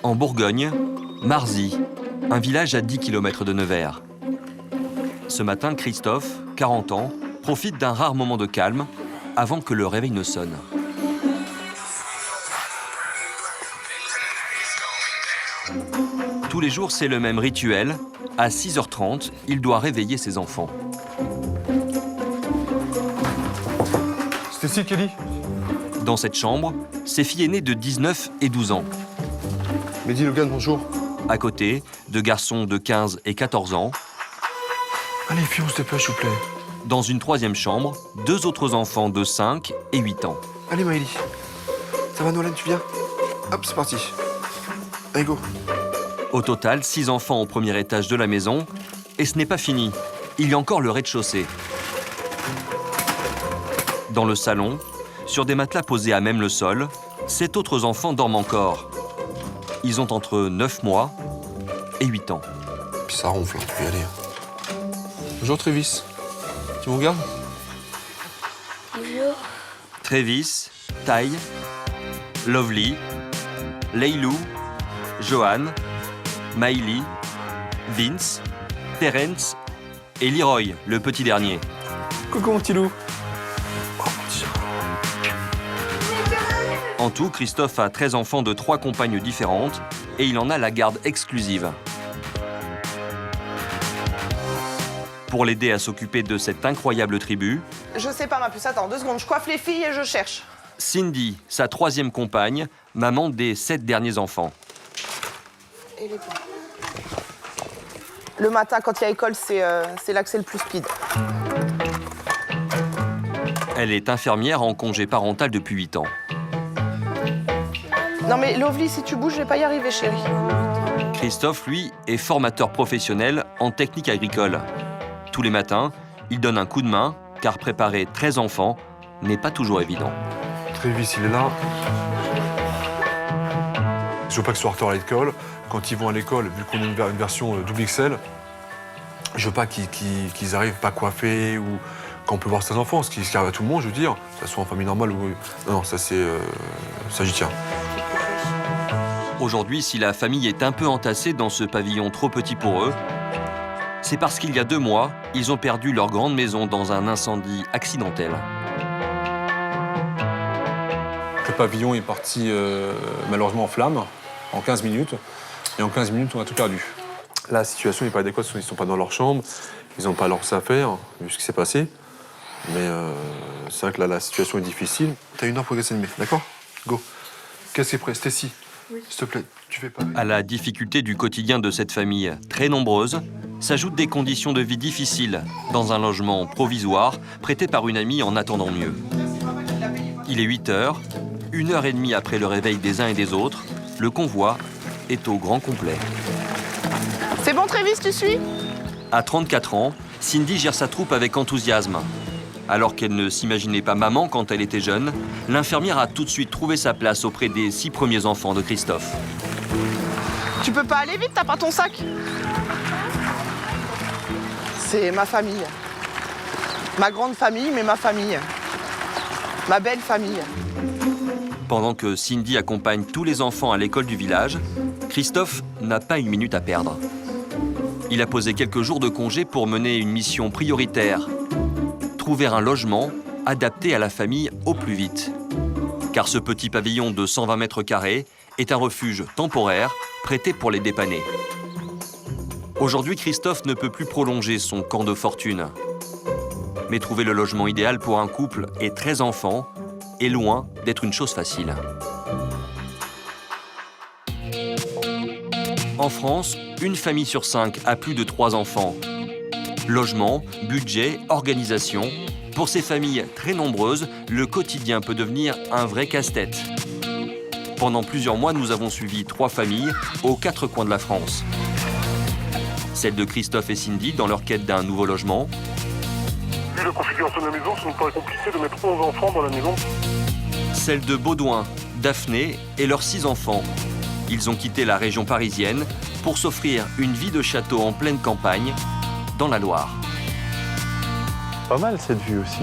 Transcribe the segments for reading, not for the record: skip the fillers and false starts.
En Bourgogne, Marzy, un village à 10 km de Nevers. Ce matin, Christophe, 40 ans, profite d'un rare moment de calme avant que le réveil ne sonne. Tous les jours, c'est le même rituel. À 6h30, il doit réveiller ses enfants. C'était Kelly. Dans cette chambre, ses filles aînées de 19 et 12 ans. Mehdi Logan, bonjour. À côté, deux garçons de 15 et 14 ans. Allez, filles, on se dépêche, s'il vous plaît. Dans une troisième chambre, deux autres enfants de 5 et 8 ans. Allez, Maëlie. Ça va, Nolan, tu viens? Hop, c'est parti. Allez, go. Au total, 6 enfants au premier étage de la maison. Et ce n'est pas fini. Il y a encore le rez-de-chaussée. Dans le salon, sur des matelas posés à même le sol, 7 autres enfants dorment encore. Ils ont entre 9 mois et 8 ans. Puis ça ronfle, tu peux y aller. Bonjour, Trévis. Tu me regardes? Bonjour. Trévis, Ty, Lovely, Leilou, Johan, Maïli, Vince, Terence et Leroy, le petit dernier. Coucou, mon petit loup. Oh, mon petit chat. En tout, Christophe a 13 enfants de 3 compagnes différentes et il en a la garde exclusive. Pour l'aider à s'occuper de cette incroyable tribu, Je sais pas, ma puce, attends 2 secondes, je coiffe les filles et je cherche. Cindy, sa 3e compagne, maman des 7 derniers enfants. Et les points. Le matin, quand il y a école, c'est là que c'est le plus speed. Elle est infirmière en congé parental depuis 8 ans. Non mais Lovely, si tu bouges, je vais pas y arriver, chérie. Christophe, lui, est formateur professionnel en technique agricole. Tous les matins, il donne un coup de main, car préparer 13 enfants n'est pas toujours évident. Trévis, il est là. Je veux pas qu'ils soient en retard à l'école. Quand ils vont à l'école, vu qu'on a une version double XL, je veux pas qu'ils arrivent pas coiffés ou qu'on peut voir ses enfants, ce qui arrive à tout le monde, je veux dire, que ce soit en famille normale ou... Non, ça c'est... ça j'y tiens. Aujourd'hui, si la famille est un peu entassée dans ce pavillon trop petit pour eux, c'est parce qu'il y a 2 mois, ils ont perdu leur grande maison dans un incendie accidentel. Le pavillon est parti malheureusement en flammes en 15 minutes. Et en 15 minutes, on a tout perdu. La situation n'est pas adéquate, ils ne sont pas dans leur chambre, ils n'ont pas leurs affaires, vu ce qui s'est passé. Mais c'est vrai que là, la situation est difficile. T'as 1 heure pour regarder, d'accord? Go. Qu'est-ce qui est prêt? Stécie, oui. S'il te plaît, tu fais pas. À la difficulté du quotidien de cette famille très nombreuse, s'ajoutent des conditions de vie difficiles dans un logement provisoire prêté par une amie en attendant mieux. Il est 8 heures, 1h30 après le réveil des uns et des autres, le convoi est au grand complet. C'est bon, Trévis, tu suis? À 34 ans, Cindy gère sa troupe avec enthousiasme. Alors qu'elle ne s'imaginait pas maman quand elle était jeune, l'infirmière a tout de suite trouvé sa place auprès des 6 premiers enfants de Christophe. Tu peux pas aller vite, t'as pas ton sac? C'est ma famille. Ma grande famille, mais ma famille. Ma belle famille. Pendant que Cindy accompagne tous les enfants à l'école du village, Christophe n'a pas une minute à perdre. Il a posé quelques jours de congé pour mener une mission prioritaire. Trouver un logement adapté à la famille au plus vite. Car ce petit pavillon de 120 mètres carrés est un refuge temporaire prêté pour les dépanner. Aujourd'hui, Christophe ne peut plus prolonger son camp de fortune. Mais trouver le logement idéal pour un couple et 13 enfants est loin d'être une chose facile. En France, une famille sur 5 a plus de 3 enfants. Logement, budget, organisation. Pour ces familles très nombreuses, le quotidien peut devenir un vrai casse-tête. Pendant plusieurs mois, nous avons suivi 3 familles aux 4 coins de la France. Celle de Christophe et Cindy dans leur quête d'un nouveau logement. Vu la configuration de la maison, ça nous paraît compliqué de mettre 11 enfants dans la maison. Celle de Baudouin, Daphné et leurs 6 enfants. Ils ont quitté la région parisienne pour s'offrir une vie de château en pleine campagne, dans la Loire. Pas mal cette vue aussi.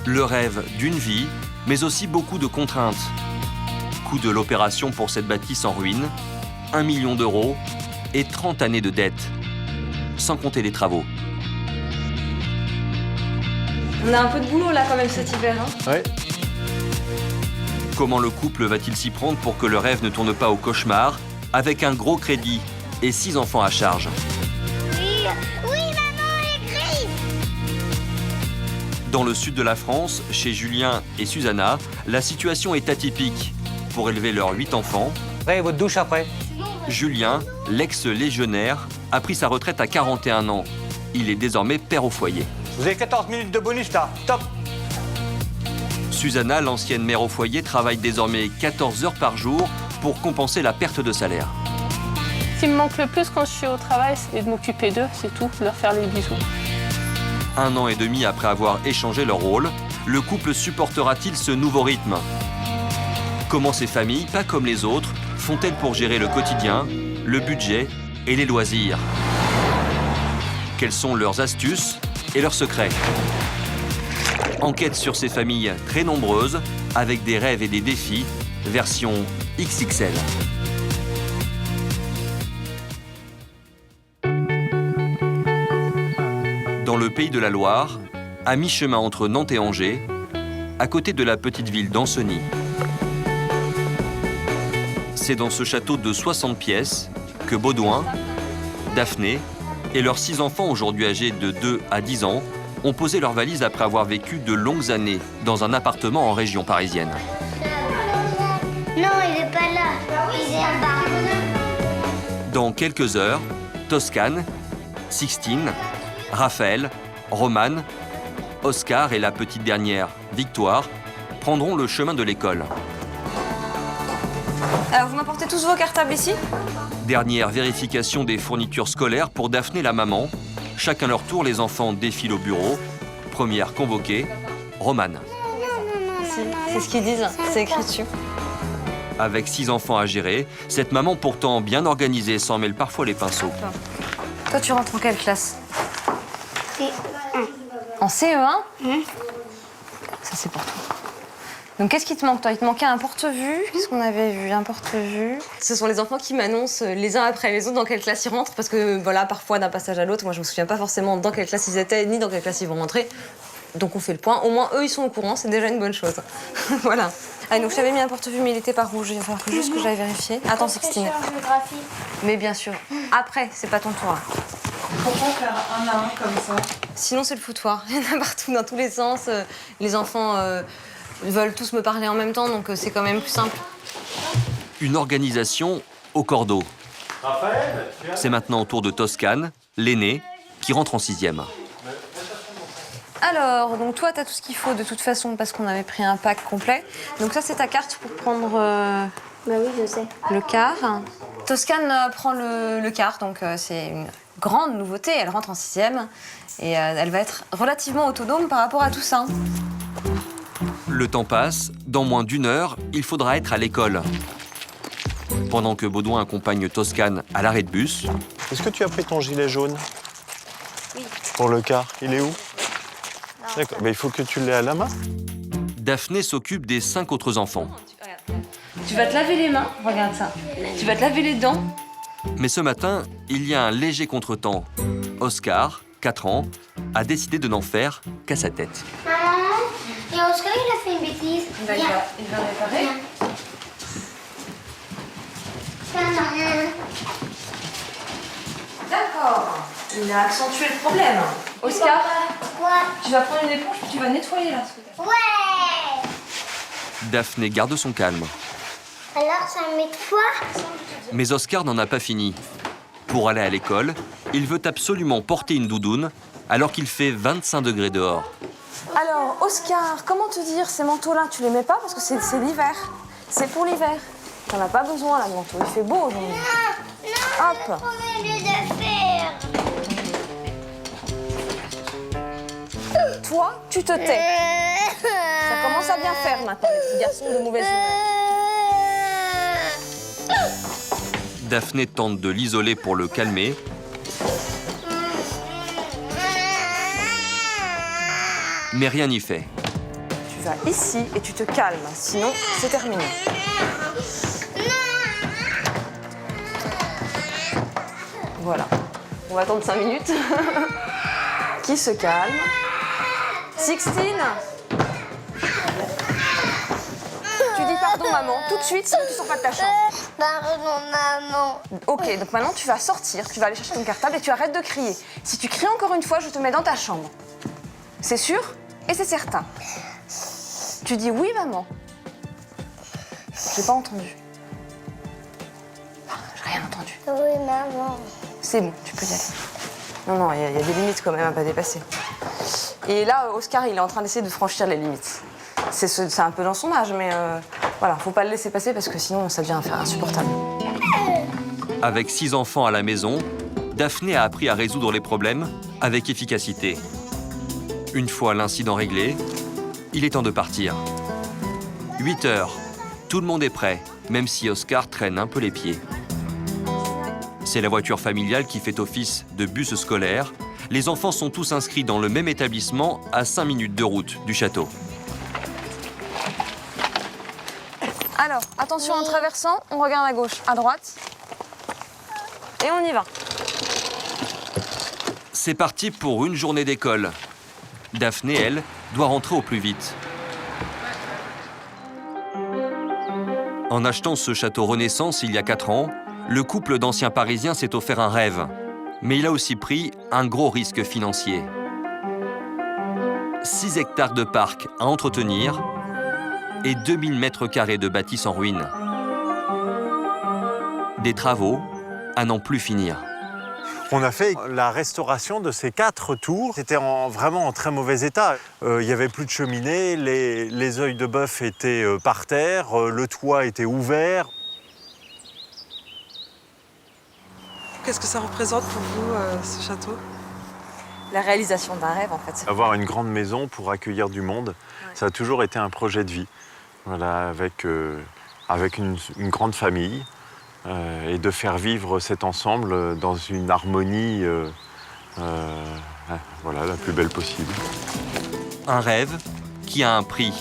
Le rêve d'une vie, mais aussi beaucoup de contraintes. Coût de l'opération pour cette bâtisse en ruine, 1 million d'euros et 30 années de dette, sans compter les travaux. On a un peu de boulot là quand même cet hiver. Hein. Ouais. Comment le couple va-t-il s'y prendre pour que le rêve ne tourne pas au cauchemar, avec un gros crédit et 6 enfants à charge? Oui, maman, les griffes. Dans le sud de la France, chez Julien et Susanna, la situation est atypique. Pour élever leurs 8 enfants, Après, votre douche après. Julien, l'ex-légionnaire, a pris sa retraite à 41 ans. Il est désormais père au foyer. Vous avez 14 minutes de bonus là, top. Susanna, l'ancienne mère au foyer, travaille désormais 14 heures par jour pour compenser la perte de salaire. Ce qui me manque le plus quand je suis au travail, c'est de m'occuper d'eux, c'est tout, de leur faire les bisous. 1 an et demi après avoir échangé leur rôle, le couple supportera-t-il ce nouveau rythme? Comment ces familles, pas comme les autres, font-elles pour gérer le quotidien, le budget et les loisirs? Quelles sont leurs astuces et leurs secrets? Enquête sur ces familles très nombreuses, avec des rêves et des défis, version XXL. Dans le pays de la Loire, à mi-chemin entre Nantes et Angers, à côté de la petite ville d'Ancenis. C'est dans ce château de 60 pièces que Baudouin, Daphné et leurs 6 enfants, aujourd'hui âgés de 2 à 10 ans, ont posé leurs valises après avoir vécu de longues années dans un appartement en région parisienne. Non, il est pas là. Il est en bas. Dans quelques heures, Toscane, Sixtine, Raphaël, Romane, Oscar et la petite dernière, Victoire, prendront le chemin de l'école. Alors vous m'apportez tous vos cartables ici? Dernière vérification des fournitures scolaires pour Daphné la maman. Chacun leur tour, les enfants défilent au bureau. Première convoquée, Romane. C'est ce qu'ils disent, c'est écrit dessus. Avec 6 enfants à gérer, cette maman pourtant bien organisée s'en mêle parfois les pinceaux. Toi tu rentres en quelle classe? C'est En CE1? Ça c'est pour toi. Donc qu'est-ce qui te manque toi? Il te manquait un porte-vue. Qu'est-ce qu'on avait vu? Un porte-vue. Ce sont les enfants qui m'annoncent les uns après les autres dans quelle classe ils rentrent parce que voilà, parfois d'un passage à l'autre, moi je me souviens pas forcément dans quelle classe ils étaient ni dans quelle classe ils vont rentrer. Donc on fait le point. Au moins eux ils sont au courant, c'est déjà une bonne chose. Voilà. Allez, donc j'avais mis un porte-vue mais il était pas rouge. Il va falloir juste que j'aille vérifier. Attends, Sixtine. Mais bien sûr. Après, c'est pas ton tour. Là. Pourquoi faire un à un comme ça? Sinon c'est le foutoir. Il y en a partout dans tous les sens. Les enfants veulent tous me parler en même temps, donc c'est quand même plus simple. Une organisation au cordeau. C'est maintenant au tour de Toscane, l'aînée, qui rentre en 6e. Alors, donc toi, t'as tout ce qu'il faut de toute façon parce qu'on avait pris un pack complet. Donc ça, c'est ta carte pour prendre Bah oui, je sais. le quart. Toscane prend le quart, donc c'est une grande nouveauté. Elle rentre en 6e et elle va être relativement autonome par rapport à tout ça. Le temps passe, dans moins d'1 heure, il faudra être à l'école. Pendant que Baudouin accompagne Toscane à l'arrêt de bus, Est-ce que tu as pris ton gilet jaune? Oui. Pour le quart, il est où? D'accord, il faut que tu l'aies à la main. Daphné s'occupe des 5 autres enfants. Tu vas te laver les mains, regarde ça. Tu vas te laver les dents. Mais ce matin, il y a un léger contretemps. Oscar, 4 ans, a décidé de n'en faire qu'à sa tête. Maman, et Oscar, il a fait une bêtise. Il va réparer. Viens. D'accord. Il a accentué le problème. Oscar, Quoi? tu vas prendre une éponge puis tu vas nettoyer là. Ouais. Daphné garde son calme. Alors, ça met quoi? Mais Oscar n'en a pas fini. Pour aller à l'école, il veut absolument porter une doudoune alors qu'il fait 25 degrés dehors. Alors, Oscar, comment te dire, ces manteaux-là, tu les mets pas parce que c'est l'hiver. C'est pour l'hiver. T'en as pas besoin, là, le manteau. Il fait beau aujourd'hui. Non, Hop. on vient de faire. Toi, tu te tais. Ça commence à bien faire maintenant, les petits garçons de mauvaise humeur. Daphné tente de l'isoler pour le calmer. Mais rien n'y fait. Tu vas ici et tu te calmes, sinon c'est terminé. Voilà. On va attendre 5 minutes. Qui se calme. Sixtine. Tu dis pardon maman, tout de suite, sinon tu sors pas de ta chambre. Pardon, maman. Ok, donc maintenant tu vas sortir, tu vas aller chercher ton cartable et tu arrêtes de crier. Si tu cries encore une fois, je te mets dans ta chambre. C'est sûr et c'est certain. Tu dis oui maman. J'ai pas entendu. J'ai rien entendu. Oui, maman. C'est bon, tu peux y aller. Non, il y a des limites quand même à pas dépasser. Et là, Oscar, il est en train d'essayer de franchir les limites. C'est un peu dans son âge, mais voilà, faut pas le laisser passer parce que sinon ça devient insupportable. Avec 6 enfants à la maison, Daphné a appris à résoudre les problèmes avec efficacité. Une fois l'incident réglé, il est temps de partir. 8 heures, tout le monde est prêt, même si Oscar traîne un peu les pieds. C'est la voiture familiale qui fait office de bus scolaire. Les enfants sont tous inscrits dans le même établissement à 5 minutes de route du château. Alors, attention en traversant, on regarde à gauche, à droite. Et on y va. C'est parti pour une journée d'école. Daphné, elle, doit rentrer au plus vite. En achetant ce château Renaissance il y a 4 ans, le couple d'anciens Parisiens s'est offert un rêve. Mais il a aussi pris un gros risque financier. 6 hectares de parc à entretenir et 2000 mètres carrés de bâtisse en ruine. Des travaux à n'en plus finir. On a fait la restauration de ces 4 tours. C'était vraiment en très mauvais état. Il n'y avait plus de cheminée, les œils de bœuf étaient par terre, le toit était ouvert. Qu'est-ce que ça représente pour vous, ce château? La réalisation d'un rêve, en fait. Avoir une grande maison pour accueillir du monde, ça a toujours été un projet de vie. Voilà, avec une grande famille et de faire vivre cet ensemble dans une harmonie voilà, la plus belle possible. Un rêve qui a un prix.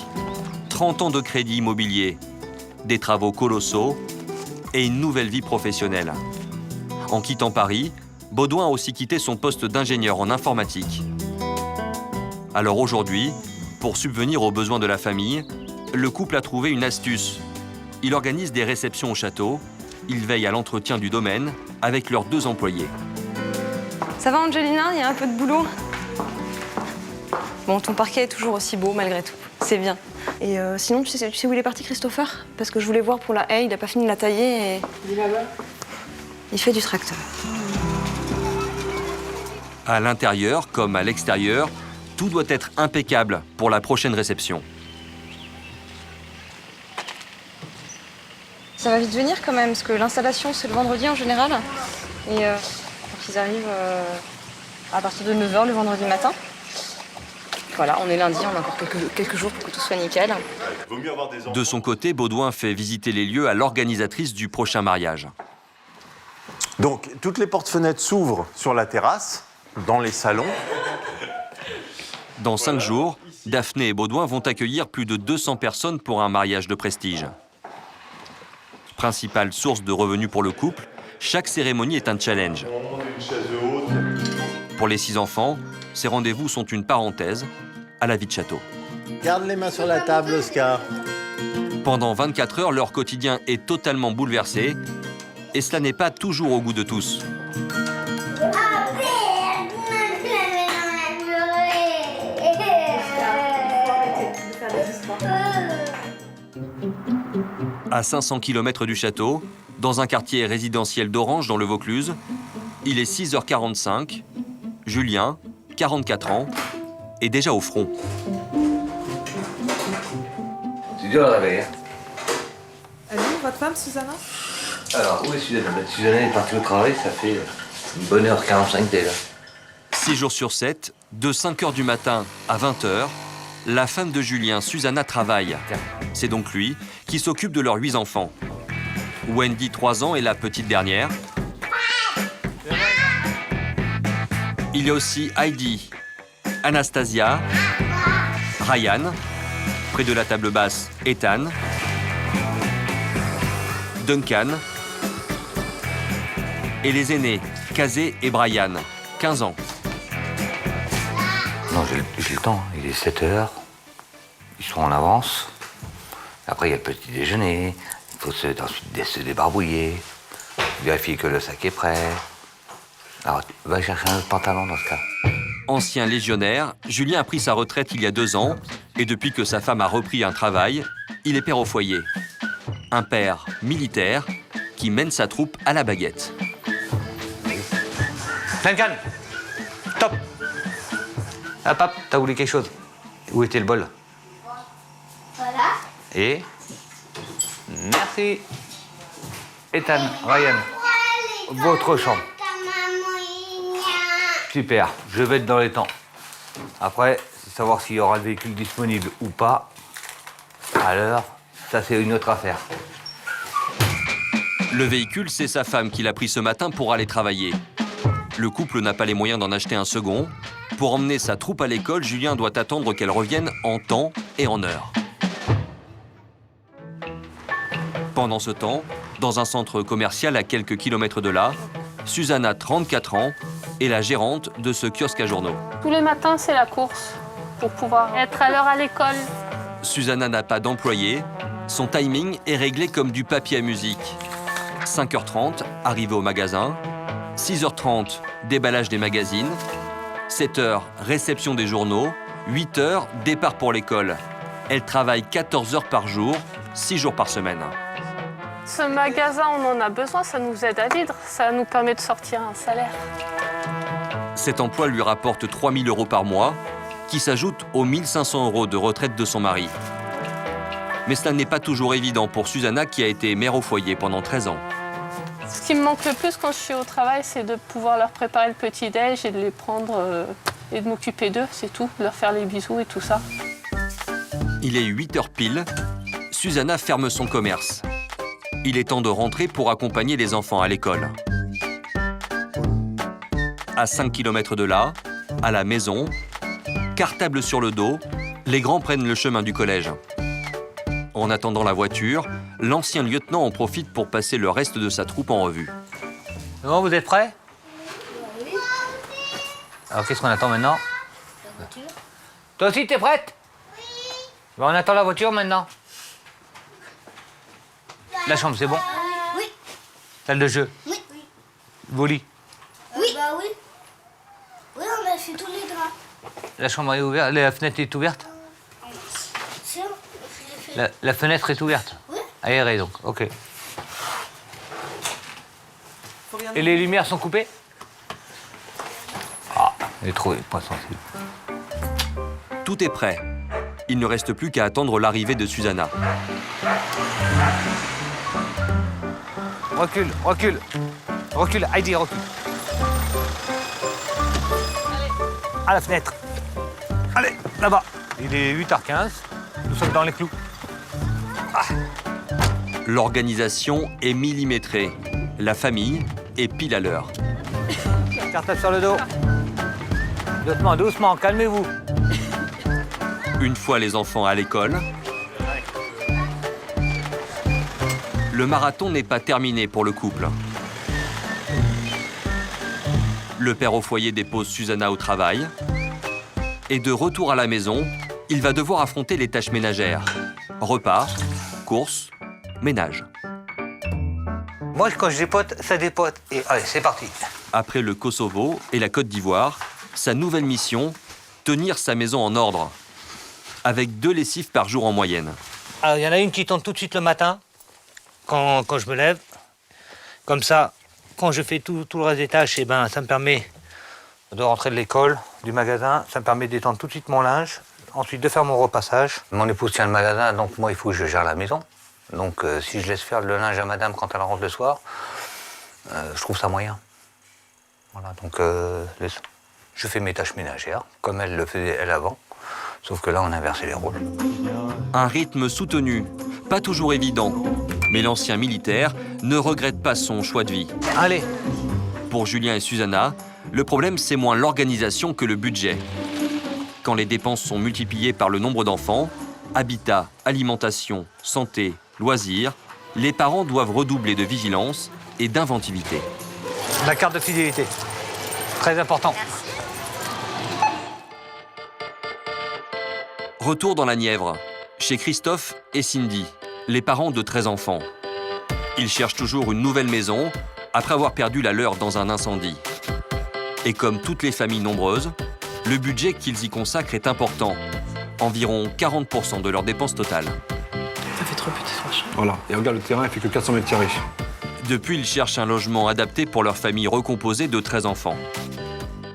30 ans de crédit immobilier, des travaux colossaux et une nouvelle vie professionnelle. En quittant Paris, Baudouin a aussi quitté son poste d'ingénieur en informatique. Alors aujourd'hui, pour subvenir aux besoins de la famille, le couple a trouvé une astuce. Il organise des réceptions au château. Il veille à l'entretien du domaine avec leurs 2 employés. Ça va Angelina, il y a un peu de boulot. Bon, ton parquet est toujours aussi beau malgré tout. C'est bien. Et sinon, tu sais où il est parti, Christopher? Parce que je voulais voir pour la haie, il n'a pas fini de la tailler et... Il est là-bas. Il fait du tracteur. À l'intérieur comme à l'extérieur, tout doit être impeccable pour la prochaine réception. Ça va vite venir quand même, parce que l'installation, c'est le vendredi en général. Et donc ils arrivent à partir de 9h le vendredi matin. Voilà, on est lundi, on a encore quelques jours pour que tout soit nickel. De son côté, Baudouin fait visiter les lieux à l'organisatrice du prochain mariage. Donc, toutes les portes-fenêtres s'ouvrent sur la terrasse, dans les salons. Dans 5 jours, Daphné et Baudouin vont accueillir plus de 200 personnes pour un mariage de prestige. Principale source de revenus pour le couple, chaque cérémonie est un challenge. Pour les 6 enfants, ces rendez-vous sont une parenthèse à la vie de château. Garde les mains sur la table, Oscar. Pendant 24 heures, leur quotidien est totalement bouleversé et cela n'est pas toujours au goût de tous. À 500 km du château, dans un quartier résidentiel d'Orange dans le Vaucluse, il est 6h45. Julien, 44 ans, est déjà au front. C'est dur à réveiller. Elle est où, votre femme, Susanna? Alors, où est Susanna? Susanna est partie au travail, ça fait une bonne heure 45 déjà. 6 jours sur 7, de 5h du matin à 20h, la femme de Julien, Susanna, travaille. C'est donc lui qui s'occupe de leurs 8 enfants. Wendy, 3 ans, est la petite dernière. Il y a aussi Heidi, Anastasia, Ryan Près de la table basse, Ethan, Duncan et les aînés, Kazé et Brian, 15 ans. Non, j'ai le temps. Il est 7 heures. Ils sont en avance. Après, il y a le petit déjeuner. Il faut ensuite se débarbouiller. Vérifier que le sac est prêt. Alors, va chercher un autre pantalon dans ce cas. Ancien légionnaire, Julien a pris sa retraite il y a 2 ans et depuis que sa femme a repris un travail, il est père au foyer. Un père militaire qui mène sa troupe à la baguette. Duncan, top. Hop, hop, t'as voulu quelque chose? Où était le bol? Voilà. Et merci. Ethan, Ryan, votre chambre. Super, je vais être dans les temps. Après, c'est savoir s'il y aura le véhicule disponible ou pas. À l'heure, ça c'est une autre affaire. Le véhicule, c'est sa femme qui l'a pris ce matin pour aller travailler. Le couple n'a pas les moyens d'en acheter un second. Pour emmener sa troupe à l'école, Julien doit attendre qu'elle revienne en temps et en heure. Pendant ce temps, dans un centre commercial à quelques kilomètres de là, Susanna, 34 ans, est la gérante de ce kiosque à journaux. Tous les matins, c'est la course pour pouvoir être à l'heure à l'école. Susanna n'a pas d'employé. Son timing est réglé comme du papier à musique. 5h30, arrivée au magasin. 6h30, déballage des magazines. 7h, réception des journaux. 8h, départ pour l'école. Elle travaille 14 heures par jour, 6 jours par semaine. Ce magasin, on en a besoin, ça nous aide à vivre. Ça nous permet de sortir un salaire. Cet emploi lui rapporte 3 000 € par mois, qui s'ajoutent aux 1 500 € de retraite de son mari. Mais cela n'est pas toujours évident pour Susanna qui a été mère au foyer pendant 13 ans. Ce qui me manque le plus quand je suis au travail, c'est de pouvoir leur préparer le petit-déj et de les prendre et de m'occuper d'eux, c'est tout. De leur faire les bisous et tout ça. Il est 8h pile. Susanna ferme son commerce. Il est temps de rentrer pour accompagner les enfants à l'école. À 5 km de là, à la maison, cartable sur le dos, les grands prennent le chemin du collège. En attendant la voiture, l'ancien lieutenant en profite pour passer le reste de sa troupe en revue. Bon, vous êtes prêts? Oui. Alors, qu'est-ce qu'on attend maintenant? La voiture. Toi aussi, t'es prête? Oui. Ben, on attend la voiture maintenant. La chambre, c'est bon? Oui. Salle de jeu? Oui. Vos lits? Oui. Bah oui. Oui, on a fait tous les draps. La chambre est ouverte? La fenêtre est ouverte? C'est bon, je l'ai fait. La fenêtre est ouverte? Oui. Aérée, donc, ok. Et les lumières sont coupées? Ah, elle est trop pas sensible. Tout est prêt. Il ne reste plus qu'à attendre l'arrivée de Susanna. Recule, recule. Recule, Heidi, recule. À la fenêtre. Allez, là-bas. Il est 8h15. Nous sommes dans les clous. Ah. L'organisation est millimétrée. La famille est pile à l'heure. Cartable sur le dos. Doucement, doucement, calmez-vous. Une fois les enfants à l'école, le marathon n'est pas terminé pour le couple. Le père au foyer dépose Susanna au travail. Et de retour à la maison, il va devoir affronter les tâches ménagères. Repas, courses, ménage. Moi, quand je dépote, ça dépote. Et allez, c'est parti. Après le Kosovo et la Côte d'Ivoire, sa nouvelle mission, tenir sa maison en ordre. Avec 2 lessives par jour en moyenne. Alors, il y en a une qui tombe tout de suite le matin, quand je me lève. Comme ça, quand je fais tout le reste des tâches, eh ben, ça me permet de rentrer de l'école, du magasin. Ça me permet d'étendre tout de suite mon linge. Ensuite, de faire mon repassage. Mon épouse tient le magasin, donc moi, il faut que je gère la maison. Donc, si je laisse faire le linge à madame quand elle rentre le soir, je trouve ça moyen. Voilà, donc je fais mes tâches ménagères, comme elle le faisait elle avant. Sauf que là, on a inversé les rôles. Un rythme soutenu, pas toujours évident. Mais l'ancien militaire ne regrette pas son choix de vie. Allez. Pour Julien et Susanna, le problème, c'est moins l'organisation que le budget. Quand les dépenses sont multipliées par le nombre d'enfants, habitat, alimentation, santé, loisirs, les parents doivent redoubler de vigilance et d'inventivité. La carte de fidélité, très important. Retour dans la Nièvre, chez Christophe et Cindy, les parents de 13 enfants. Ils cherchent toujours une nouvelle maison après avoir perdu la leur dans un incendie. Et comme toutes les familles nombreuses, le budget qu'ils y consacrent est important, environ 40% de leurs dépenses totales. Ça fait trop petit, franchement. Voilà. Et regarde, le terrain, il fait que 400 mètres carrés. Depuis, ils cherchent un logement adapté pour leur famille recomposée de 13 enfants.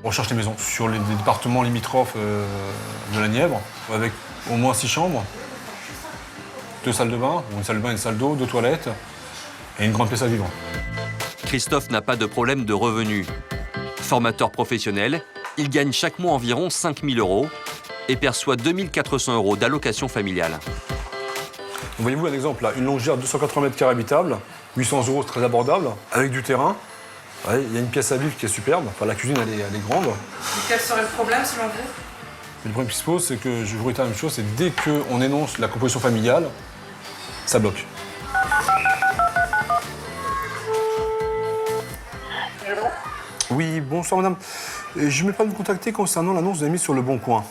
On cherche des maisons sur les départements limitrophes de la Nièvre, avec au moins 6 chambres, 2 salles de bain, une salle de bain et une salle d'eau, 2 toilettes, et une grande pièce à vivre. Christophe n'a pas de problème de revenus. Formateur professionnel, il gagne chaque mois environ 5 000 € et perçoit 2 400 € d'allocation familiale. Voyez-vous un exemple là, une longère de 280 mètres carrés habitable, 800 €, c'est très abordable, avec du terrain. Ouais, il y a une pièce à vivre qui est superbe, enfin la cuisine elle est grande. Et quel serait le problème selon vous? Le problème qui se pose, c'est que je vous redis la même chose, c'est dès qu'on énonce la composition familiale, ça bloque. Oui, bonsoir madame. Je me permets de vous contacter concernant l'annonce que vous avez mise sur Le Bon Coin.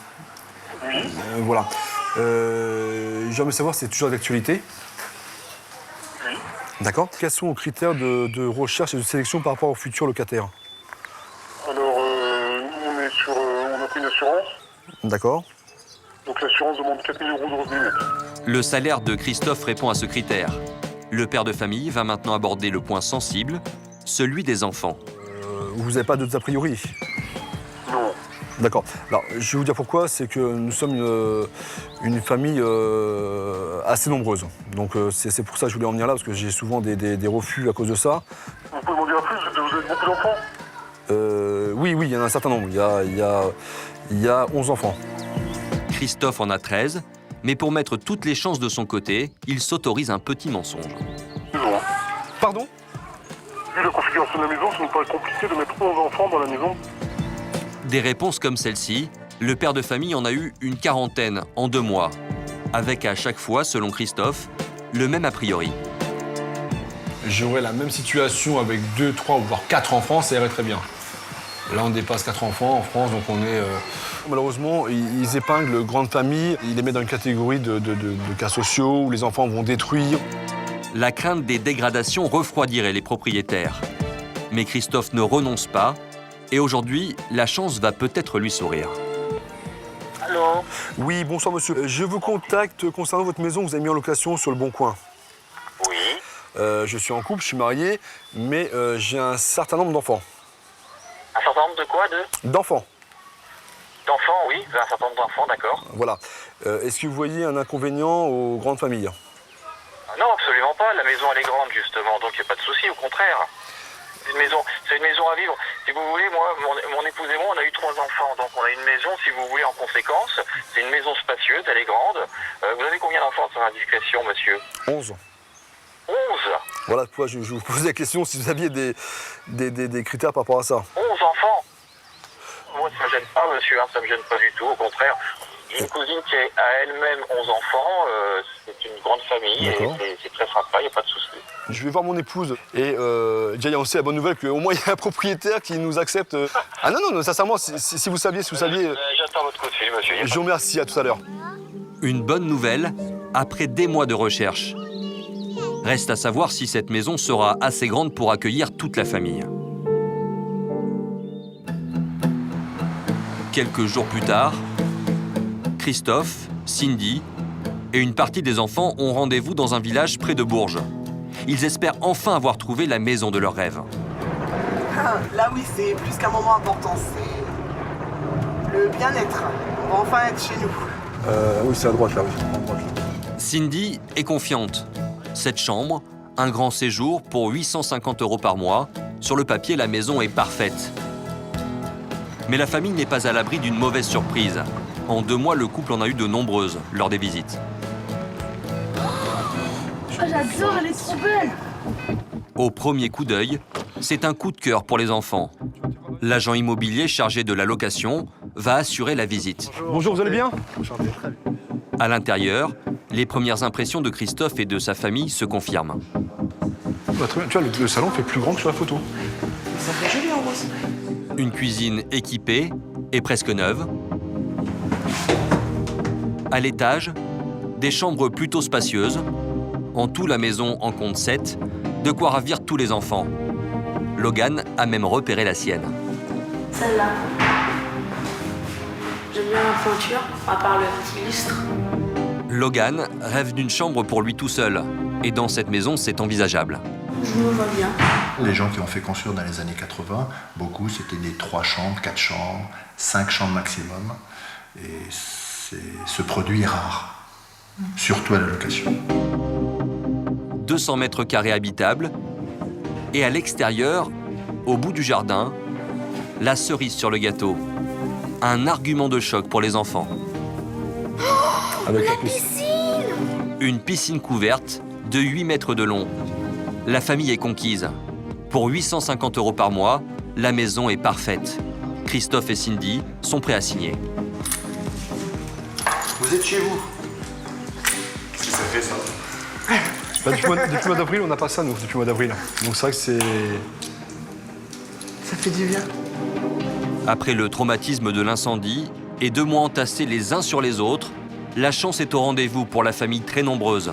Oui. Voilà. J'aimerais savoir si c'est toujours d'actualité. Oui. D'accord. Quels sont vos critères de recherche et de sélection par rapport aux futurs locataires? Alors, on a pris une assurance. D'accord. Donc l'assurance demande 4 000 € de revenus nets. Le salaire de Christophe répond à ce critère. Le père de famille va maintenant aborder le point sensible, celui des enfants. Vous n'avez pas d'autres a priori? Non. D'accord. Alors, je vais vous dire pourquoi. C'est que nous sommes une famille assez nombreuse. Donc, c'est pour ça que je voulais en venir là, parce que j'ai souvent des refus à cause de ça. Vous pouvez m'en dire plus? Vous avez beaucoup d'enfants? Oui, il y en a un certain nombre. Il y a 11 enfants. Christophe en a 13, mais pour mettre toutes les chances de son côté, il s'autorise un petit mensonge. Non. Pardon? Vu la configuration de la maison, ça nous paraît compliqué de mettre 11 enfants dans la maison. Des réponses comme celle-ci, le père de famille en a eu une quarantaine en 2 mois, avec à chaque fois, selon Christophe, le même a priori. J'aurais la même situation avec 2, 3 ou voire 4 enfants, ça irait très bien. Là, on dépasse 4 enfants en France, donc on est... Malheureusement, ils épinglent grandes familles, ils les mettent dans une catégorie de cas sociaux où les enfants vont détruire. La crainte des dégradations refroidirait les propriétaires. Mais Christophe ne renonce pas, et aujourd'hui, la chance va peut-être lui sourire. Allô? Oui, bonsoir monsieur. Je vous contacte concernant votre maison que vous avez mis en location sur Le Bon Coin. Oui. Je suis en couple, je suis marié, mais j'ai un certain nombre d'enfants. Un certain nombre de quoi? D'enfants. D'enfants, oui, vous avez un certain nombre d'enfants, d'accord. Voilà. Est-ce que vous voyez un inconvénient aux grandes familles? Non, absolument pas. La maison, elle est grande, justement, donc il n'y a pas de souci, au contraire. C'est une maison à vivre. Si vous voulez, moi, mon épouse et moi, on a eu 3 enfants, donc on a une maison, si vous voulez, en conséquence. C'est une maison spacieuse, elle est grande. Vous avez combien d'enfants sans indiscrétion, monsieur? 11. 11? Voilà pourquoi je vous posais la question si vous aviez des critères par rapport à ça. 11 enfants? Moi, ça me gêne pas, monsieur, hein, ça me gêne pas du tout, au contraire. J'ai une cousine qui a à elle-même 11 enfants, c'est une grande famille, et c'est très sympa, il n'y a pas de souci. Je vais voir mon épouse, et déjà il y a aussi la bonne nouvelle qu'au moins il y a un propriétaire qui nous accepte. Ah non, sincèrement, si vous saviez, J'attends votre coup de fil, monsieur. Je vous remercie, à tout à l'heure. Une bonne nouvelle, après des mois de recherche. Reste à savoir si cette maison sera assez grande pour accueillir toute la famille. Quelques jours plus tard, Christophe, Cindy et une partie des enfants ont rendez-vous dans un village près de Bourges. Ils espèrent enfin avoir trouvé la maison de leurs rêves. Là oui, c'est plus qu'un moment important, c'est le bien-être. On va enfin être chez nous. Oui, c'est à droite là, oui. Cindy est confiante. Cette chambre, un grand séjour pour 850 € par mois. Sur le papier, la maison est parfaite. Mais la famille n'est pas à l'abri d'une mauvaise surprise. En 2 mois, le couple en a eu de nombreuses lors des visites. Oh, j'adore, elle est trop belle. Au premier coup d'œil, c'est un coup de cœur pour les enfants. L'agent immobilier chargé de la location va assurer la visite. Bonjour, vous allez bien? À l'intérieur, les premières impressions de Christophe et de sa famille se confirment. Bah, très bien. Tu vois, le salon fait plus grand que sur la photo. Ça fait joli en rose. Une cuisine équipée et presque neuve. À l'étage, des chambres plutôt spacieuses. En tout, la maison en compte 7, de quoi ravir tous les enfants. Logan a même repéré la sienne. Celle-là. J'aime bien la peinture, à part le petit lustre. Logan rêve d'une chambre pour lui tout seul. Et dans cette maison, c'est envisageable. Je me vois bien. Les gens qui ont fait construire dans les années 80, beaucoup, c'était des 3 chambres, 4 chambres, 5 chambres maximum. Et ce produit est rare, surtout à la location. 200 mètres carrés habitables. Et à l'extérieur, au bout du jardin, la cerise sur le gâteau. Un argument de choc pour les enfants. Avec la piscine! Une piscine couverte de 8 mètres de long. La famille est conquise. Pour 850 € par mois, la maison est parfaite. Christophe et Cindy sont prêts à signer. Vous êtes chez vous. Qu'est-ce que ça fait, ça? Bah, depuis le mois d'avril, on n'a pas ça, nous, depuis le mois d'avril. Donc c'est vrai que c'est... Ça fait du bien. Après le traumatisme de l'incendie et 2 mois entassés les uns sur les autres, la chance est au rendez-vous pour la famille très nombreuse.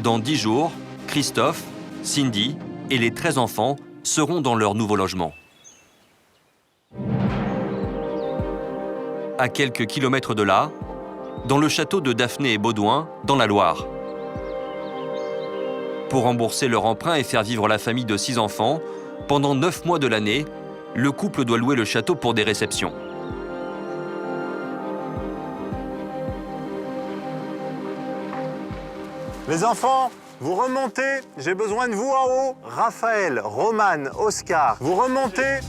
Dans 10 jours, Christophe, Cindy et les 13 enfants seront dans leur nouveau logement. À quelques kilomètres de là, dans le château de Daphné et Baudouin, dans la Loire. Pour rembourser leur emprunt et faire vivre la famille de 6 enfants, pendant 9 mois de l'année, le couple doit louer le château pour des réceptions. Les enfants, vous remontez. J'ai besoin de vous en haut. Raphaël, Romane, Oscar, vous remontez.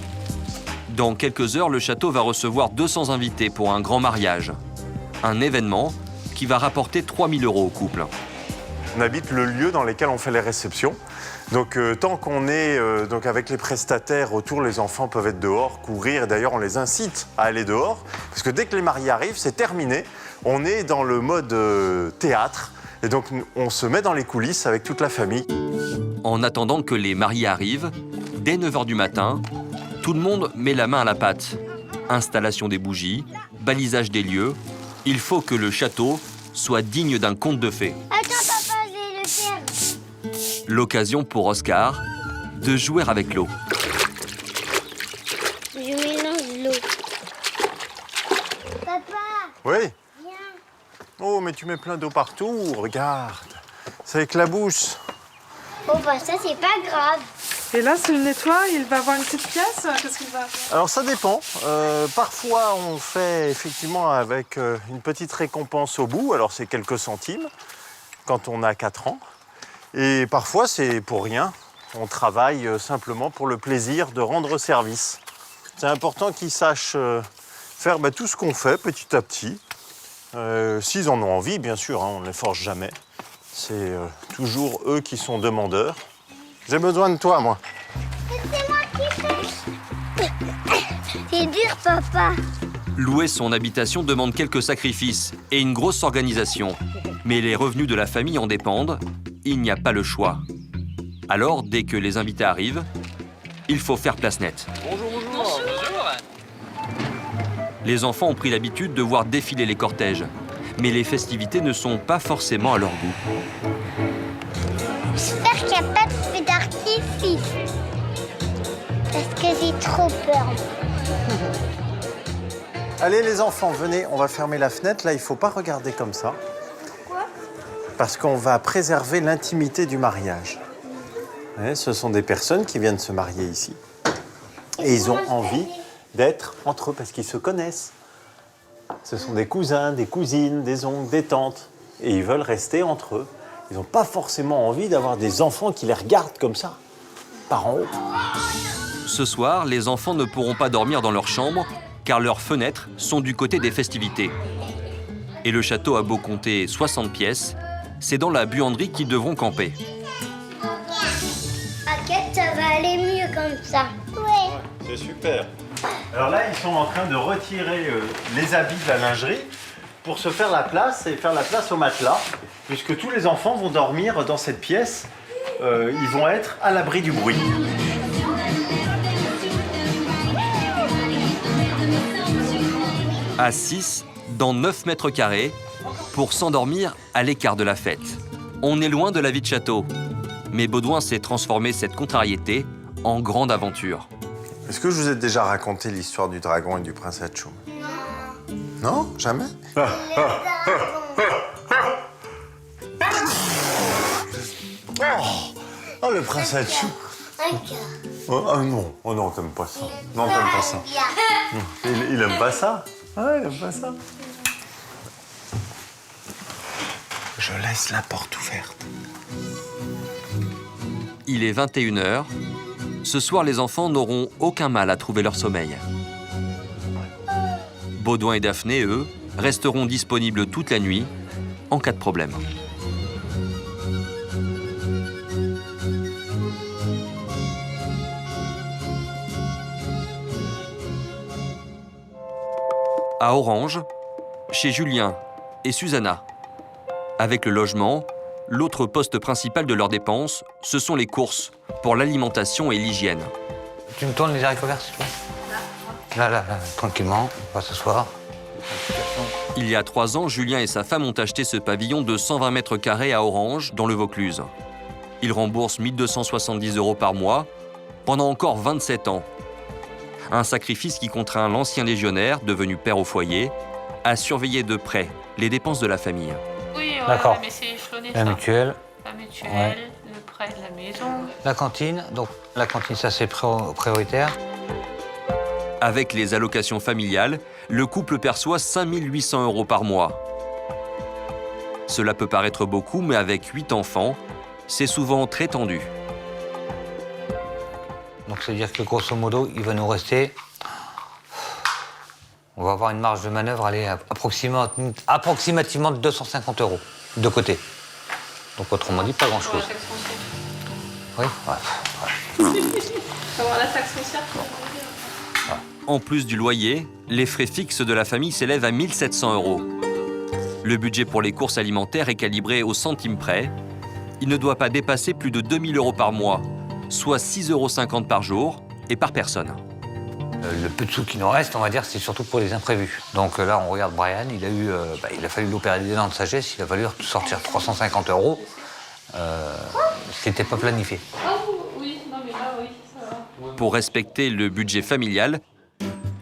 Dans quelques heures, le château va recevoir 200 invités pour un grand mariage. Un événement qui va rapporter 3 000 € au couple. On habite le lieu dans lequel on fait les réceptions. Donc tant qu'on est donc avec les prestataires autour, les enfants peuvent être dehors, courir. D'ailleurs, on les incite à aller dehors. Parce que dès que les mariés arrivent, c'est terminé. On est dans le mode théâtre. Et donc, on se met dans les coulisses avec toute la famille. En attendant que les mariés arrivent, dès 9 h du matin, tout le monde met la main à la pâte. Installation des bougies, balisage des lieux. Il faut que le château soit digne d'un conte de fées. Attends, papa, je vais le faire. L'occasion pour Oscar de jouer avec l'eau. Je mélange l'eau. Papa, Oui. viens. Oh, mais tu mets plein d'eau partout. Regarde. Ça éclabousse. Oh, bah ça, c'est pas grave. Et là, s'il nettoie, il va avoir une petite pièce. Qu'est-ce qu'il va faire? Alors ça dépend. Parfois on fait effectivement avec une petite récompense au bout. Alors c'est quelques centimes quand on a 4 ans. Et parfois c'est pour rien. On travaille simplement pour le plaisir de rendre service. C'est important qu'ils sachent faire tout ce qu'on fait petit à petit. S'ils en ont envie, bien sûr, hein, on ne les force jamais. C'est toujours eux qui sont demandeurs. J'ai besoin de toi, moi. C'est moi qui fais. C'est dur, papa. Louer son habitation demande quelques sacrifices et une grosse organisation. Mais les revenus de la famille en dépendent. Il n'y a pas le choix. Alors, dès que les invités arrivent, il faut faire place nette. Bonjour. Les enfants ont pris l'habitude de voir défiler les cortèges. Mais les festivités ne sont pas forcément à leur goût. J'espère qu'il n'y a pas de feu d'artifice. Parce que j'ai trop peur. Allez les enfants, venez, on va fermer la fenêtre. Là, il ne faut pas regarder comme ça. Pourquoi? Parce qu'on va préserver l'intimité du mariage. Ouais, ce sont des personnes qui viennent se marier ici. Et ils ont envie d'être entre eux parce qu'ils se connaissent. Ce sont des cousins, des cousines, des oncles, des tantes. Et ils veulent rester entre eux. Ils n'ont pas forcément envie d'avoir des enfants qui les regardent comme ça, par en haut. Ce soir, les enfants ne pourront pas dormir dans leur chambre car leurs fenêtres sont du côté des festivités. Et le château a beau compter 60 pièces, c'est dans la buanderie qu'ils devront camper. T'inquiète, ça va aller mieux comme ça. Ouais. C'est super. Alors là, ils sont en train de retirer les habits de la lingerie pour se faire la place et faire la place au matelas, puisque tous les enfants vont dormir dans cette pièce. Ils vont être à l'abri du bruit. À 6, dans 9 mètres carrés, pour s'endormir à l'écart de la fête. On est loin de la vie de château. Mais Baudouin sait transformer cette contrariété en grande aventure. Est-ce que je vous ai déjà raconté l'histoire du dragon et du prince Hatchoum? Non, jamais. Oh, le prince Hatchoum. Oh non, oh non, t'aimes pas ça. Non, t'aimes pas ça. Il aime pas ça. Ah, il aime pas ça. Je laisse la porte ouverte. Il est 21h. Ce soir, les enfants n'auront aucun mal à trouver leur sommeil. Baudouin et Daphné, eux, resteront disponibles toute la nuit en cas de problème. À Orange, chez Julien et Susanna. Avec le logement, l'autre poste principal de leurs dépenses, ce sont les courses pour l'alimentation et l'hygiène. Tu me tournes les haricots verts, s'il te plaît? Là, tranquillement, on va s'asseoir. Il y a 3 ans, Julien et sa femme ont acheté ce pavillon de 120 mètres carrés à Orange, dans le Vaucluse. Ils remboursent 1 270 € par mois, pendant encore 27 ans. Un sacrifice qui contraint l'ancien légionnaire, devenu père au foyer, à surveiller de près les dépenses de la famille. Oui, d'accord. Mais c'est échelonné. La ça. mutuelle. La mutuelle, Ouais. le prêt de la maison. La cantine, donc la cantine, ça c'est prioritaire. Avec les allocations familiales, le couple perçoit 5 800 € par mois. Cela peut paraître beaucoup, mais avec 8 enfants, c'est souvent très tendu. Donc c'est-à-dire que grosso modo, il va nous rester... On va avoir une marge de manœuvre, allez, approximativement de 250 € de côté. Donc autrement dit, pas grand-chose. Oui, ouais. Comment la taxe foncière? En plus du loyer, les frais fixes de la famille s'élèvent à 1 700 €. Le budget pour les courses alimentaires est calibré au centime près. Il ne doit pas dépasser plus de 2 000 € par mois, soit 6,50 € par jour et par personne. Le peu de sous qui nous reste, on va dire, c'est surtout pour les imprévus. Donc là, on regarde Brian, il a fallu l'opérer des dents de sagesse, il a fallu sortir 350 €. C'était pas planifié. Oh oui, non mais là, oui, ça va. Pour respecter le budget familial,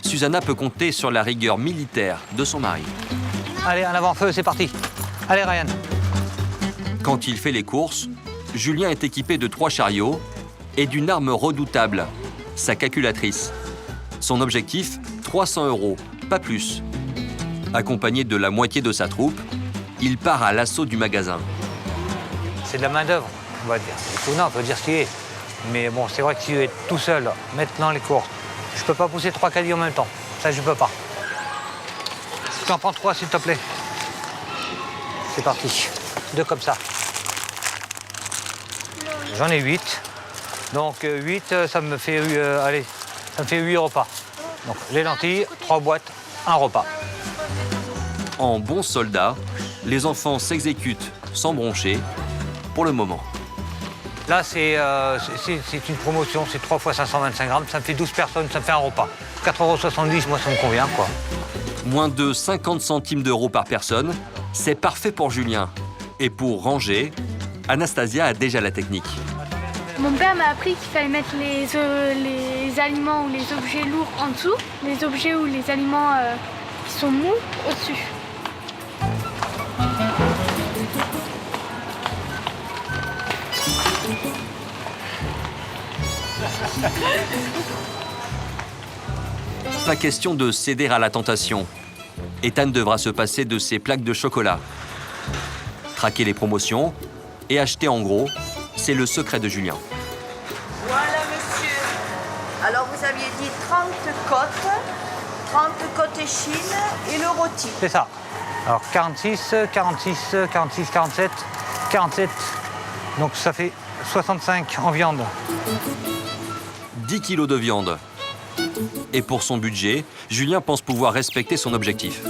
Susanna peut compter sur la rigueur militaire de son mari. Allez, en avant, feu, c'est parti. Allez, Ryan. Quand il fait les courses, Julien est équipé de 3 chariots et d'une arme redoutable, sa calculatrice. Son objectif, 300 €, pas plus. Accompagné de la moitié de sa troupe, il part à l'assaut du magasin. C'est de la main-d'œuvre, on va dire. Non, on peut dire ce qu'il est. Mais bon, c'est vrai que si je vais être tout seul, maintenant les courses, je peux pas pousser 3 caddies en même temps. Ça, je peux pas. Tu en prends 3, s'il te plaît. C'est parti. 2 comme ça. J'en ai 8. Donc 8, ça me fait, ça me fait 8 repas. Donc les lentilles, 3 boîtes, 1 repas. En bon soldat, les enfants s'exécutent sans broncher, pour le moment. Là, c'est une promotion, c'est 3 fois 525 grammes, ça me fait 12 personnes, ça me fait un repas. 4,70 €, moi, ça me convient, quoi. Moins de 50 centimes d'euros par personne, c'est parfait pour Julien. Et pour ranger, Anastasia a déjà la technique. Mon père m'a appris qu'il fallait mettre les aliments ou les objets lourds en dessous, les objets ou les aliments qui sont mous au-dessus. Pas question de céder à la tentation. Ethan devra se passer de ses plaques de chocolat. Traquer les promotions et acheter en gros, c'est le secret de Julien. Voilà, monsieur. Alors, vous aviez dit 30 côtes échine et le rôti. C'est ça. Alors 46, 46, 46, 47, 47. Donc ça fait 65 en viande. 10 kilos de viande. Et pour son budget, Julien pense pouvoir respecter son objectif.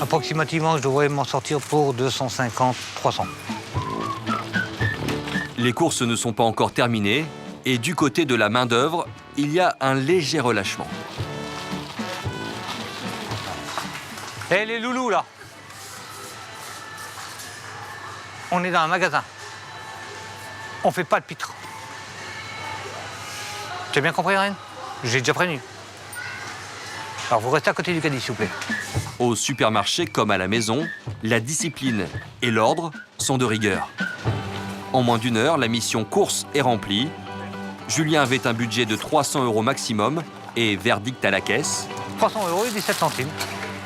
Approximativement, je devrais m'en sortir pour 250, 300. Les courses ne sont pas encore terminées et du côté de la main-d'œuvre, il y a un léger relâchement. Eh les loulous là, on est dans un magasin. On fait pas de pitre. Tu as bien compris, Reine? J'ai déjà prévenu. Alors vous restez à côté du caddie, s'il vous plaît. Au supermarché comme à la maison, la discipline et l'ordre sont de rigueur. En moins d'une heure, la mission course est remplie. Julien avait un budget de 300 € maximum et verdict à la caisse. 300 € et 17 centimes.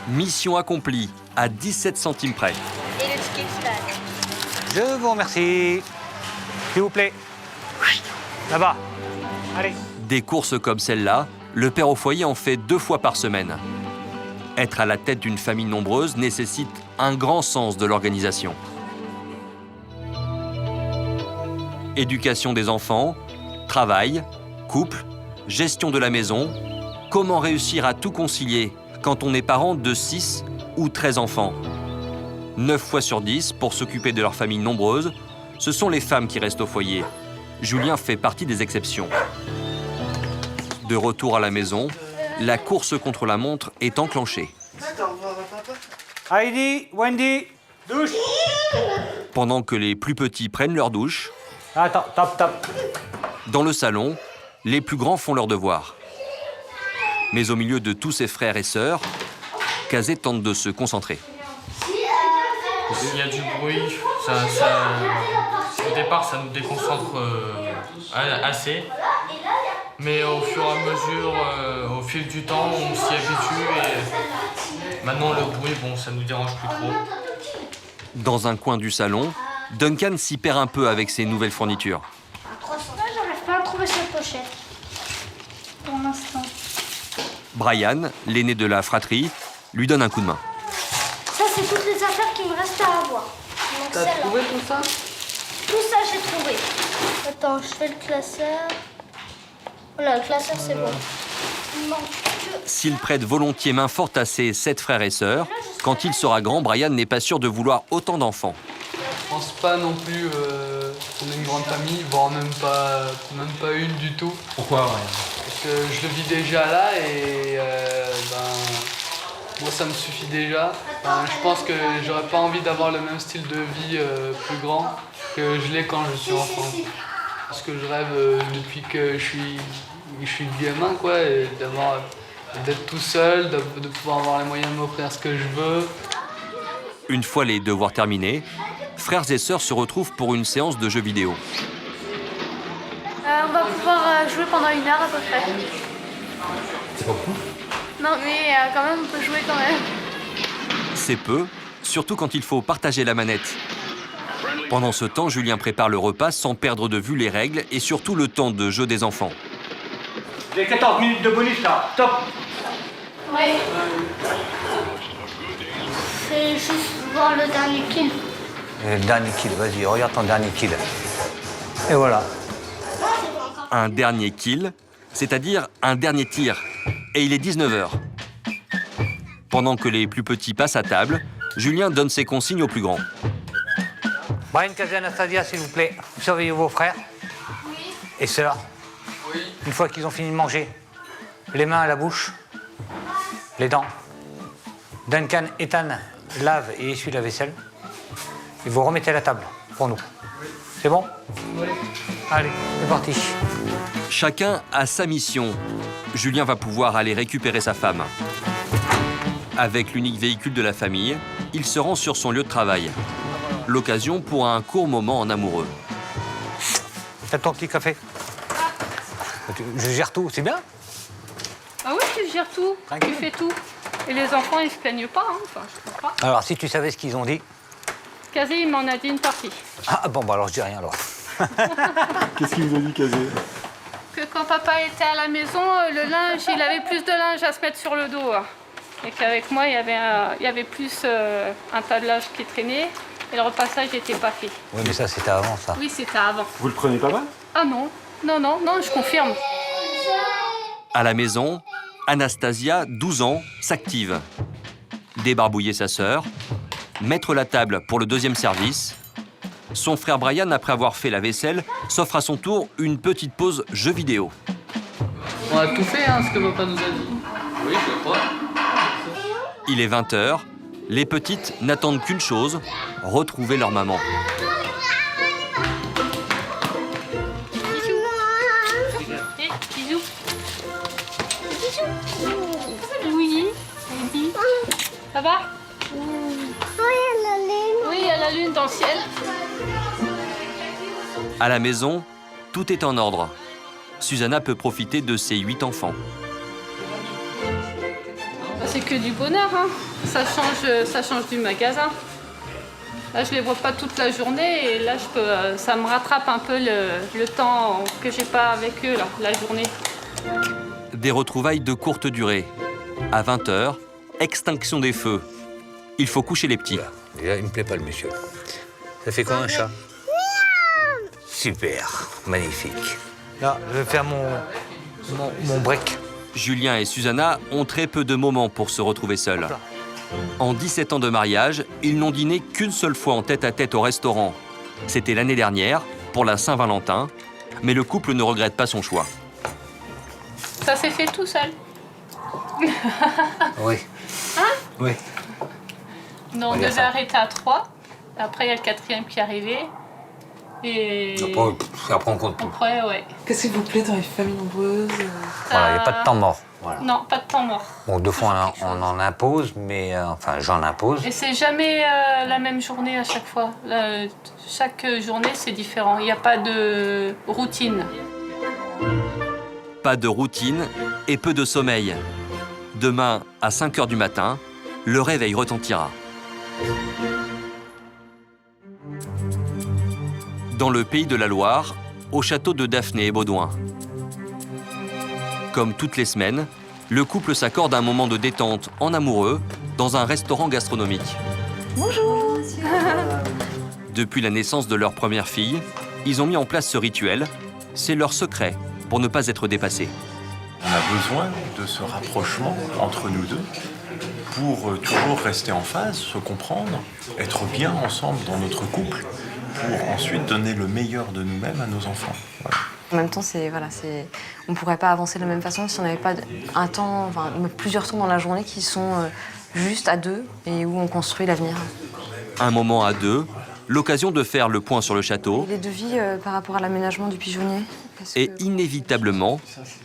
Mission accomplie à 17 centimes près. Et le ticket flag. Je vous remercie. S'il vous plaît. Là-bas. Allez. Des courses comme celle-là, le père au foyer en fait 2 fois par semaine. Être à la tête d'une famille nombreuse nécessite un grand sens de l'organisation. Éducation des enfants, travail, couple, gestion de la maison. Comment réussir à tout concilier quand on est parent de 6 ou 13 enfants? 9 fois sur 10, pour s'occuper de leur famille nombreuse, ce sont les femmes qui restent au foyer. Julien fait partie des exceptions. De retour à la maison, la course contre la montre est enclenchée. Heidi, Wendy, douche. Pendant que les plus petits prennent leur douche, Attends, top. dans le salon, les plus grands font leurs devoirs. Mais au milieu de tous ses frères et sœurs, Kazé tente de se concentrer. S'il y a du bruit, au départ, ça nous déconcentre assez. Mais au fur et à mesure, au fil du temps, on s'y habitue et maintenant le bruit, bon, ça nous dérange plus trop. Dans un coin du salon, Duncan s'y perd un peu avec ses nouvelles fournitures. J'arrive pas à trouver cette pochette. Pour l'instant. Brian, l'aîné de la fratrie, lui donne un coup de main. Ça, c'est toutes les affaires qui me restent à avoir. T'as trouvé tout ça? Tout ça, j'ai trouvé. Attends, je fais le classeur. Voilà, le classeur, c'est bon. Non. S'il prête volontiers main forte à ses 7 frères et sœurs, quand il sera grand, Brian n'est pas sûr de vouloir autant d'enfants. Je pense pas non plus qu'on ait une grande famille, voire même pas une du tout. Pourquoi? Parce que je le vis déjà là et moi ça me suffit déjà. Je pense que j'aurais pas envie d'avoir le même style de vie plus grand que je l'ai quand je suis enfant. Parce que je rêve depuis que je suis gamin, quoi, et d'être tout seul, de pouvoir avoir les moyens de m'offrir ce que je veux. Une fois les devoirs terminés, frères et sœurs se retrouvent pour une séance de jeux vidéo. On va pouvoir jouer pendant 1 heure à peu près. C'est pas beaucoup. Non, mais quand même, on peut jouer quand même. C'est peu, surtout quand il faut partager la manette. Pendant ce temps, Julien prépare le repas sans perdre de vue les règles et surtout le temps de jeu des enfants. J'ai 14 minutes de bonus là, top. Ouais. C'est juste voir le dernier kill. Le dernier kill, vas-y, regarde ton dernier kill. Et voilà. Un dernier kill, c'est-à-dire un dernier tir. Et il est 19h. Pendant que les plus petits passent à table, Julien donne ses consignes aux plus grands. Brian, Kazé, Anastasia, s'il vous plaît, surveillez vos frères et sœurs. Une fois qu'ils ont fini de manger, les mains à la bouche, les dents. Duncan, Ethan, lave et essuie la vaisselle. Et vous remettez la table pour nous. C'est bon? Oui. Allez, c'est parti. Chacun a sa mission. Julien va pouvoir aller récupérer sa femme. Avec l'unique véhicule de la famille, il se rend sur son lieu de travail. L'occasion pour un court moment en amoureux. T'as ton petit café? Je gère tout, c'est bien? Ah oui, tu gères tout, tu fais tout. Et les enfants, ils se plaignent pas, hein. Enfin, je comprends pas. Alors, si tu savais ce qu'ils ont dit. Kazé, il m'en a dit une partie. Ah bon, bah alors je dis rien alors. Qu'est-ce qu'il vous a dit, Kazé? Que quand papa était à la maison, le linge, il avait plus de linge à se mettre sur le dos. Et qu'avec moi, il y avait plus un tas de linge qui traînait. Et le repassage n'était pas fait. Oui, mais ça, c'était avant, ça. Oui, c'était avant. Vous le prenez pas mal? Ah non, non, je confirme. À la maison, Anastasia, 12 ans, s'active. débarbouiller sa sœur, mettre la table pour le deuxième service. Son frère Brian, après avoir fait la vaisselle, s'offre à son tour une petite pause jeu vidéo. On a tout fait, hein, ce que papa nous a dit. Oui, je crois. Il est 20h. Les petites n'attendent qu'une chose, retrouver leur maman. Bisous. Oui. Ça va? Oui, il y a la lune dans le ciel. À la maison, tout est en ordre. Susanna peut profiter de ses 8 enfants. C'est que du bonheur, hein. Ça change du magasin. Là, je les vois pas toute la journée et là, ça me rattrape un peu le temps que j'ai pas avec eux, là, la journée. Des retrouvailles de courte durée. À 20h, extinction des feux. Il faut coucher les petits. Déjà, il me plaît pas le monsieur. Ça fait quoi un chat? Super, magnifique. Là, je vais faire mon break. Julien et Susanna ont très peu de moments pour se retrouver seuls. En 17 ans de mariage, ils n'ont dîné qu'une seule fois en tête-à-tête au restaurant. C'était l'année dernière, pour la Saint-Valentin, mais le couple ne regrette pas son choix. Ça s'est fait tout seul. Oui. Hein? Oui. Non, on devait arrêter à 3. Après, il y a le 4e qui est arrivé. Et... Après, on compte plus. Après, ouais. Qu'est-ce qui vous plaît dans les familles nombreuses? Voilà, il n'y a pas de temps mort. Voilà. Non, pas de temps mort. Bon, 2 fois, on en impose, mais enfin, j'en impose. Et c'est jamais la même journée à chaque fois. Chaque journée, c'est différent. Il n'y a pas de routine. Pas de routine et peu de sommeil. Demain, à 5h du matin, le réveil retentira. Dans le pays de la Loire, au château de Daphné et Baudouin. Comme toutes les semaines, le couple s'accorde un moment de détente en amoureux dans un restaurant gastronomique. Bonjour. Depuis la naissance de leur première fille, ils ont mis en place ce rituel. C'est leur secret pour ne pas être dépassés. On a besoin de ce rapprochement entre nous deux pour toujours rester en phase, se comprendre, être bien ensemble dans notre couple, pour ensuite donner le meilleur de nous-mêmes à nos enfants. Voilà. En même temps, on ne pourrait pas avancer de la même façon si on n'avait pas plusieurs temps dans la journée qui sont juste à deux et où on construit l'avenir. Un moment à deux, l'occasion de faire le point sur le château. Les devis par rapport à l'aménagement du pigeonnier. Et inévitablement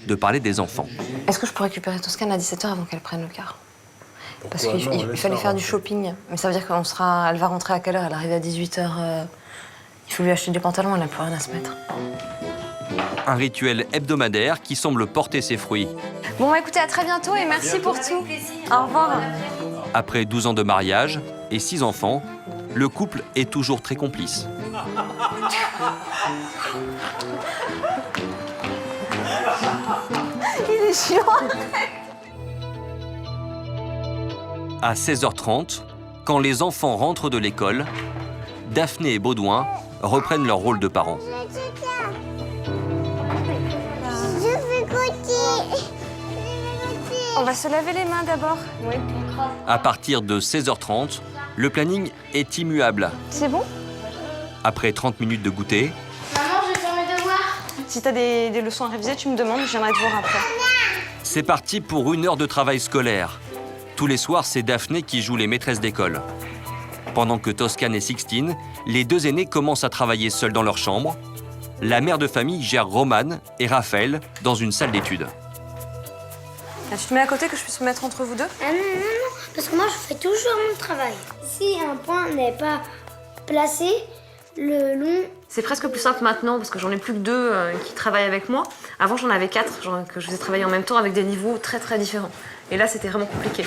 de parler des enfants. Est-ce que je peux récupérer Toscane à 17h avant qu'elle prenne le car? Parce qu'il fallait faire du shopping. Mais ça veut dire elle va rentrer à quelle heure? Elle arrive à 18h. Il faut lui acheter des pantalons, elle n'a plus rien à se mettre. Un rituel hebdomadaire qui semble porter ses fruits. Bon, écoutez, à très bientôt et merci pour tout. Au revoir. Après 12 ans de mariage et 6 enfants, le couple est toujours très complice. Il est chiant. À 16h30, quand les enfants rentrent de l'école, Daphné et Baudouin reprennent leur rôle de parents. On va se laver les mains d'abord. Oui. À partir de 16h30, le planning est immuable. C'est bon? Après 30 minutes de goûter... Maman, je vais faire mes devoirs. Si t'as des leçons à réviser, tu me demandes, je viendrai te voir après. C'est parti pour 1 heure de travail scolaire. Tous les soirs, c'est Daphné qui joue les maîtresses d'école. Pendant que Toscane et Sixtine, les 2 aînés commencent à travailler seuls dans leur chambre. La mère de famille gère Romane et Raphaël dans une salle d'études. Tu te mets à côté que je puisse me mettre entre vous deux? Ah non, parce que moi je fais toujours mon travail. Si un point n'est pas placé, le long... C'est presque plus simple maintenant parce que j'en ai plus que 2 qui travaillent avec moi. Avant j'en avais 4 que je faisais travailler en même temps avec des niveaux très très différents. Et là c'était vraiment compliqué.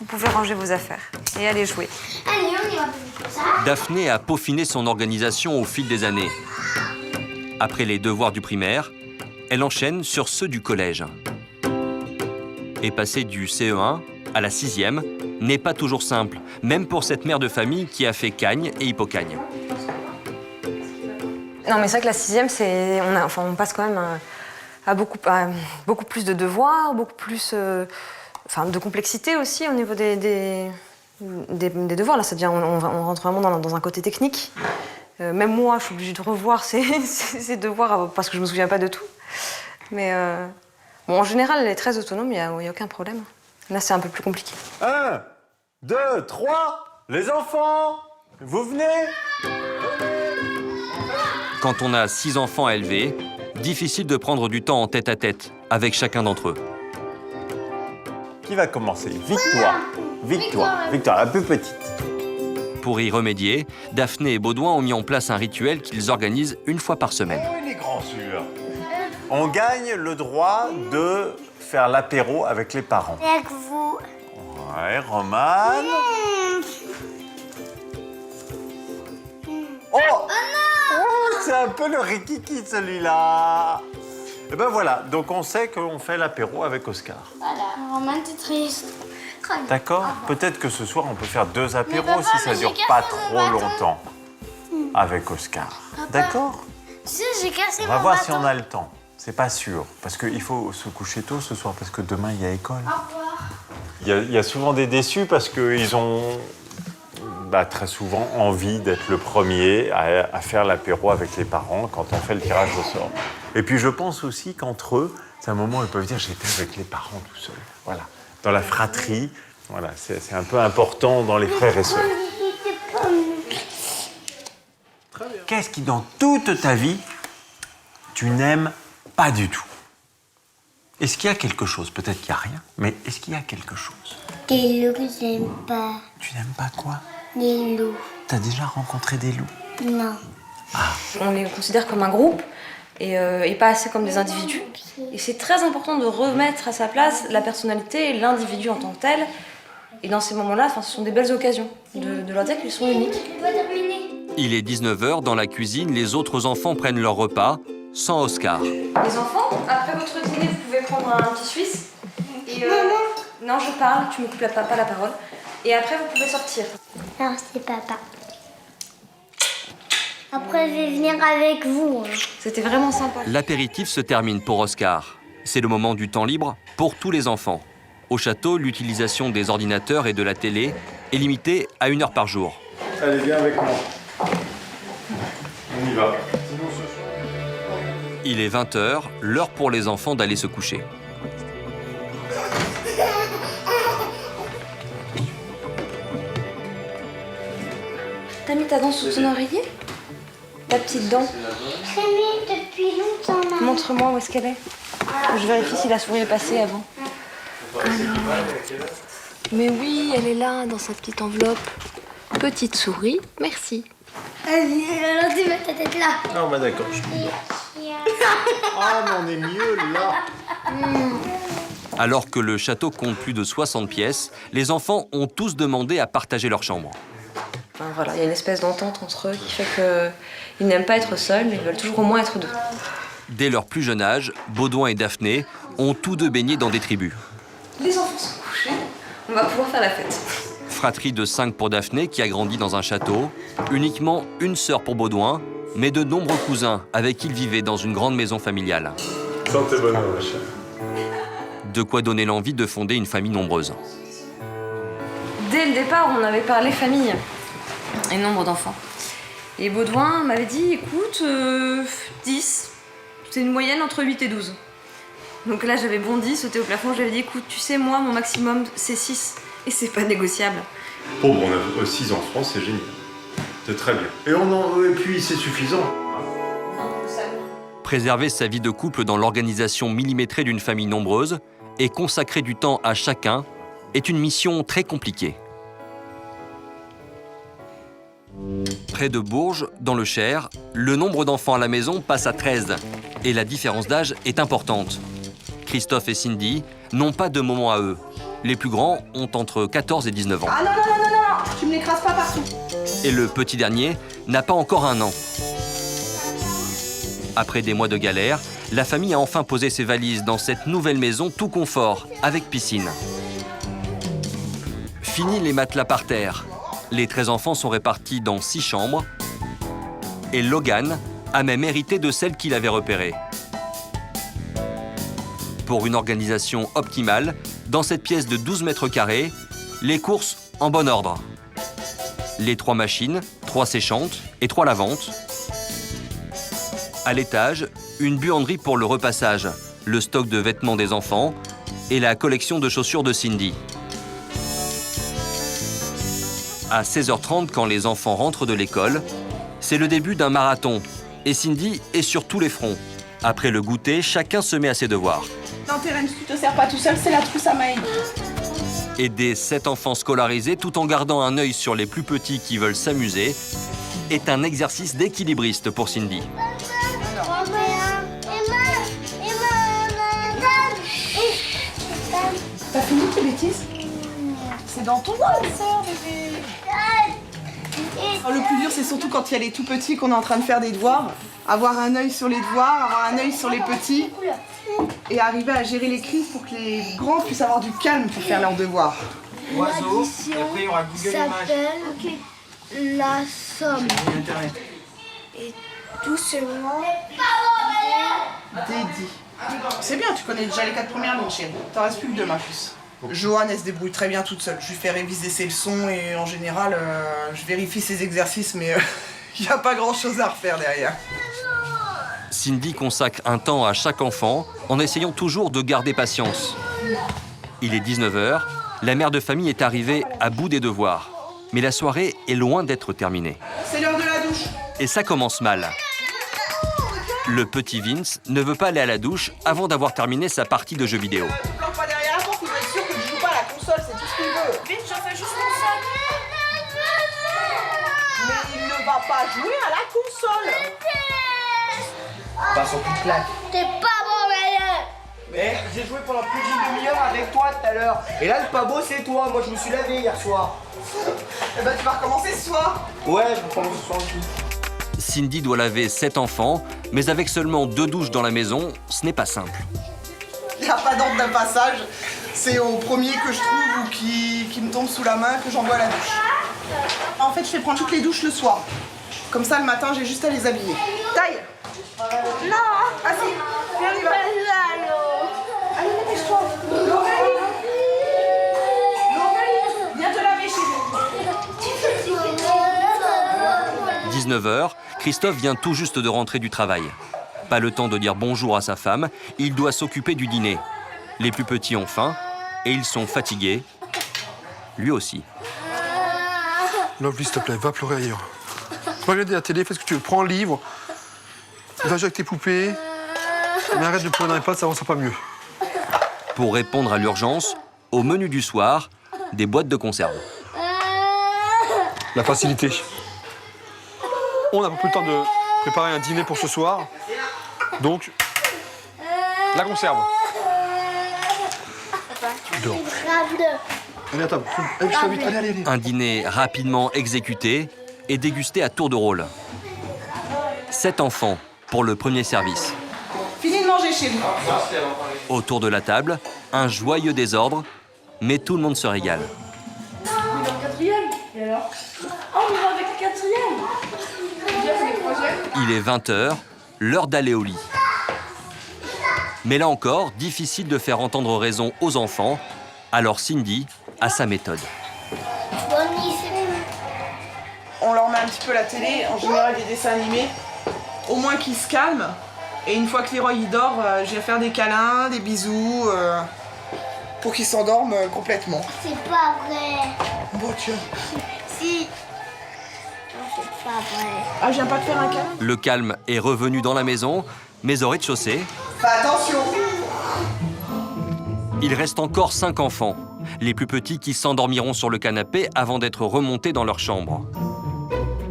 Vous pouvez ranger vos affaires et aller jouer. Allez, on y va. Ça va? Daphné a peaufiné son organisation au fil des années. Après les devoirs du primaire, elle enchaîne sur ceux du collège. Et passer du CE1 à la 6e n'est pas toujours simple, même pour cette mère de famille qui a fait Cagne et Hippocagne. Non mais c'est vrai que la 6e, on passe quand même à beaucoup plus de devoirs, beaucoup plus... de complexité aussi au niveau des devoirs. Là, ça devient, on rentre vraiment dans un côté technique. Même moi, je suis obligée de revoir ces devoirs parce que je me souviens pas de tout. Mais bon, en général, elle est très autonome, il n'y a aucun problème. Là, c'est un peu plus compliqué. 1, 2, 3, les enfants, vous venez? Quand on a 6 enfants à élever, difficile de prendre du temps en tête-à-tête avec chacun d'entre eux. Qui va commencer? Victoire, la plus petite. Pour y remédier, Daphné et Baudouin ont mis en place un rituel qu'ils organisent une fois par semaine. Oh, il est grand sûr. On gagne le droit de faire l'apéro avec les parents. Avec vous. Ouais, Romane. Oh, c'est un peu le rikiki celui-là. Et ben voilà, donc on sait qu'on fait l'apéro avec Oscar. Voilà, Romane, t'es triste. D'accord. Peut-être que ce soir, on peut faire 2 apéros papa, si ça mais dure j'ai pas cassé trop mon bâton. longtemps avec Oscar. D'accord. Tu sais, j'ai cassé On mon va voir bâton. si on a le temps. C'est pas sûr, parce qu'il faut se coucher tôt ce soir, parce que demain, il y a école. Au revoir. Il y a souvent des déçus parce qu'ils ont très souvent envie d'être le premier à faire l'apéro avec les parents quand on fait le tirage au sort. Et puis je pense aussi qu'entre eux, c'est un moment où ils peuvent dire j'étais avec les parents tout seul. Voilà, dans la fratrie, voilà, c'est un peu important dans les frères et sœurs. Qu'est-ce qui dans toute ta vie tu n'aimes pas du tout? Est-ce qu'il y a quelque chose? Peut-être qu'il n'y a rien, mais est-ce qu'il y a quelque chose? Des loups que j'aime pas. Tu n'aimes pas quoi? Des loups. T'as déjà rencontré des loups? Non. On les considère comme un groupe et pas assez comme des individus. Et c'est très important de remettre à sa place la personnalité et l'individu en tant que tel. Et dans ces moments-là, ce sont des belles occasions de leur dire qu'ils sont uniques. Il est 19h, dans la cuisine, les autres enfants prennent leur repas, sans Oscar. Les enfants, après votre dîner, vous pouvez prendre un petit suisse. Et non, je parle, tu me coupes pas la parole. Et après, vous pouvez sortir. Non, c'est papa. Après, je vais venir avec vous. C'était vraiment sympa. L'apéritif se termine pour Oscar. C'est le moment du temps libre pour tous les enfants. Au château, l'utilisation des ordinateurs et de la télé est limitée à 1 heure par jour. Allez, viens avec moi. On y va. Il est 20h, l'heure pour les enfants d'aller se coucher. T'as mis ta dent sous ton oreiller? Ta petite dent? J'ai mis depuis longtemps. Maman. Montre-moi où est-ce qu'elle est. Je vérifie si la souris est passée avant. Alors... Mais oui, elle est là, dans sa petite enveloppe. Petite souris, merci. Vas-y, alors tu mets ta tête là. Ah bah d'accord, je suis dedans. Ah mais on est mieux là. Alors que le château compte plus de 60 pièces, les enfants ont tous demandé à partager leur chambre. Enfin, voilà, il y a une espèce d'entente entre eux qui fait qu'ils n'aiment pas être seuls, mais ils veulent toujours au moins être 2. Dès leur plus jeune âge, Baudouin et Daphné ont tous 2 baigné dans des tribus. Les enfants sont couchés, on va pouvoir faire la fête. Fratrie de 5 pour Daphné, qui a grandi dans un château. Uniquement une sœur pour Baudouin, mais de nombreux cousins avec qui il vivait dans une grande maison familiale. Santé bonheur, ma chère. De quoi donner l'envie de fonder une famille nombreuse. Dès le départ, on avait parlé famille et nombre d'enfants. Et Baudouin m'avait dit, écoute, 10, c'est une moyenne entre 8 et 12. Donc là, j'avais bondi, sauté au plafond, j'avais dit, écoute, tu sais, moi, mon maximum, c'est 6. Et c'est pas négociable. Bon, on a 6 enfants, c'est génial. C'est très bien. Et puis c'est suffisant. Préserver sa vie de couple dans l'organisation millimétrée d'une famille nombreuse et consacrer du temps à chacun est une mission très compliquée. Près de Bourges, dans le Cher, le nombre d'enfants à la maison passe à 13 et la différence d'âge est importante. Christophe et Cindy n'ont pas de moment à eux. Les plus grands ont entre 14 et 19 ans. Ah non, non, non, non, non, tu me l'écrases pas partout. Et le petit dernier n'a pas encore 1 an. Après des mois de galère, la famille a enfin posé ses valises dans cette nouvelle maison tout confort, avec piscine. Fini les matelas par terre. Les 13 enfants sont répartis dans 6 chambres. Et Logan a même hérité de celle qu'il avait repérée. Pour une organisation optimale, Dans cette pièce de 12 mètres carrés, les courses en bon ordre. Les 3 machines, 3 séchantes et 3 lavantes. À l'étage, une buanderie pour le repassage, le stock de vêtements des enfants et la collection de chaussures de Cindy. À 16h30, quand les enfants rentrent de l'école, c'est le début d'un marathon et Cindy est sur tous les fronts. Après le goûter, chacun se met à ses devoirs. Non, Terence, tu te sers pas tout seul, c'est la trousse à maille. Aider 7 enfants scolarisés tout en gardant un œil sur les plus petits qui veulent s'amuser est un exercice d'équilibriste pour Cindy. T'as fini tes bêtises? C'est dans ton classeur, bébé. Oh, le plus dur, c'est surtout quand il y a les tout petits qu'on est en train de faire des devoirs. Avoir un œil sur les devoirs, avoir un œil sur les petits. Et arriver à gérer les crises pour que les grands puissent avoir du calme pour faire leurs devoirs. Oiseau, et après il y aura Google Images. La somme. Et doucement. Dédi. C'est bien, tu connais déjà les 4 premières lignes, chérie. T'en restes plus que 2, ma puce. Joanne, elle se débrouille très bien toute seule. Je lui fais réviser ses leçons et en général, je vérifie ses exercices, mais il n'y a pas grand-chose à refaire derrière. Cindy consacre un temps à chaque enfant en essayant toujours de garder patience. Il est 19h, la mère de famille est arrivée à bout des devoirs. Mais la soirée est loin d'être terminée. C'est l'heure de la douche. Et ça commence mal. Le petit Vince ne veut pas aller à la douche avant d'avoir terminé sa partie de jeux vidéo. Ne planque pas derrière la porte, il va être sûr que je joue pas à la console, c'est tout ce qu'il veut. Vite, je fais juste mon sac. Mais il ne va pas jouer à la console. Pas son coup de claque. T'es pas bon meilleur. Mais j'ai joué pendant plus d'une demi-heure avec toi tout à l'heure. Et là, le pas beau, c'est toi. Moi, je me suis lavé hier soir. Eh ben, tu vas recommencer ce soir. Ouais, je vais recommencer ce soir aussi. Cindy doit laver 7 enfants, mais avec seulement 2 douches dans la maison, ce n'est pas simple. Il n'y a pas d'ordre d'un passage. C'est au premier que je trouve ou qui me tombe sous la main que j'envoie à la douche. En fait, je fais prendre toutes les douches le soir. Comme ça, le matin, j'ai juste à les habiller. Taille. Non. Ah si. Viens, on y va. Allez, dépêche-toi. Laurélie. Viens te laver chez nous. 19h, Christophe vient tout juste de rentrer du travail. Pas le temps de dire bonjour à sa femme, il doit s'occuper du dîner. Les plus petits ont faim et ils sont fatigués. Lui aussi. Lovely, s'il te plaît, va pleurer ailleurs. Va regarder la télé, fais ce que tu veux. Prends un livre, va jouer avec tes poupées, mais arrête de pleurer dans les pattes, ça avancera pas mieux. Pour répondre à l'urgence, au menu du soir, des boîtes de conserve. La facilité. On n'a pas plus le temps de préparer un dîner pour ce soir, donc la conserve. Dehors. Allez à table. Allez, allez, allez. Un dîner rapidement exécuté et dégusté à tour de rôle. 7 enfants pour le premier service. Fini de manger chez vous. Autour de la table, un joyeux désordre, mais tout le monde se régale. Il est en quatrième. Et alors? Oh, on va avec le quatrième. Il est 20h, l'heure d'aller au lit. Mais là encore, difficile de faire entendre raison aux enfants, alors Cindy a sa méthode. On leur met un petit peu la télé, en général des dessins animés, au moins qu'ils se calment. Et une fois que Leroy il dort, je vais faire des câlins, des bisous, pour qu'ils s'endorment complètement. C'est pas vrai. Bon, tiens. Si. Non, c'est pas vrai. Ah, je viens pas te faire un câlin? Le calme est revenu dans la maison, mais au rez-de-chaussée, Fais attention. il reste encore 5 enfants, les plus petits qui s'endormiront sur le canapé avant d'être remontés dans leur chambre.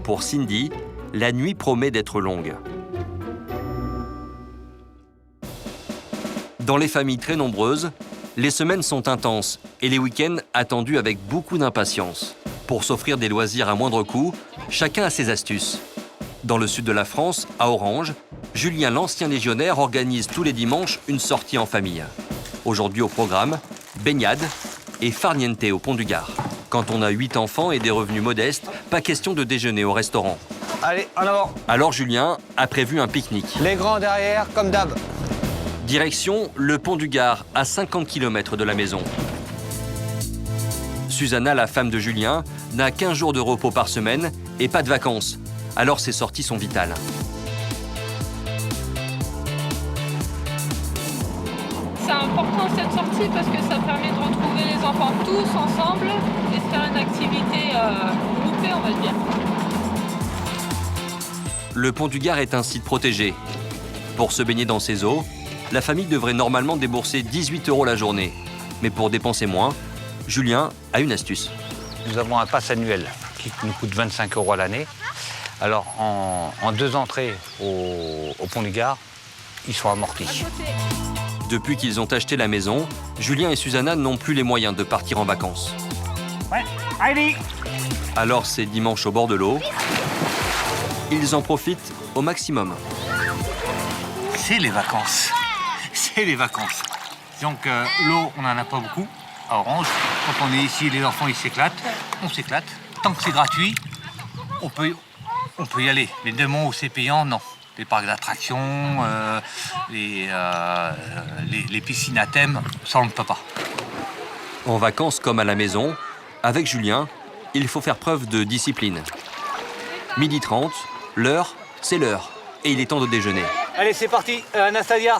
Pour Cindy, la nuit promet d'être longue. Dans les familles très nombreuses, les semaines sont intenses et les week-ends attendus avec beaucoup d'impatience. Pour s'offrir des loisirs à moindre coût, chacun a ses astuces. Dans le sud de la France, à Orange, Julien, l'ancien légionnaire, organise tous les dimanches une sortie en famille. Aujourd'hui au programme, baignade et farniente au Pont du Gard. Quand on a 8 enfants et des revenus modestes, pas question de déjeuner au restaurant. Allez, en avant. Alors Julien a prévu un pique-nique. Les grands derrière, comme d'hab. Direction le Pont du Gard, à 50 km de la maison. Susanna, la femme de Julien, n'a qu'1 jour de repos par semaine et pas de vacances. Alors ces sorties sont vitales. C'est important cette sortie parce que ça permet de retrouver les enfants tous ensemble et de faire une activité groupée, on va dire. Le pont du Gard est un site protégé. Pour se baigner dans ces eaux, la famille devrait normalement débourser 18 € la journée. Mais pour dépenser moins, Julien a une astuce. Nous avons un pass annuel qui nous coûte 25 € à l'année. Alors en 2 entrées au pont du Gard, ils sont amortis. Depuis qu'ils ont acheté la maison, Julien et Susanna n'ont plus les moyens de partir en vacances. Ouais, allez. Alors c'est dimanche au bord de l'eau. Ils en profitent au maximum. C'est les vacances. C'est les vacances. Donc l'eau, on n'en a pas beaucoup à Orange. Quand on est ici, les enfants, ils s'éclatent. On s'éclate. Tant que c'est gratuit, on peut y aller. Les 2 mois où c'est payant, non. Les parcs d'attractions, les piscines à thème, ça on ne peut pas. En vacances comme à la maison, avec Julien, il faut faire preuve de discipline. 12h30, l'heure, c'est l'heure. Et il est temps de déjeuner. Allez, c'est parti, Anastasia.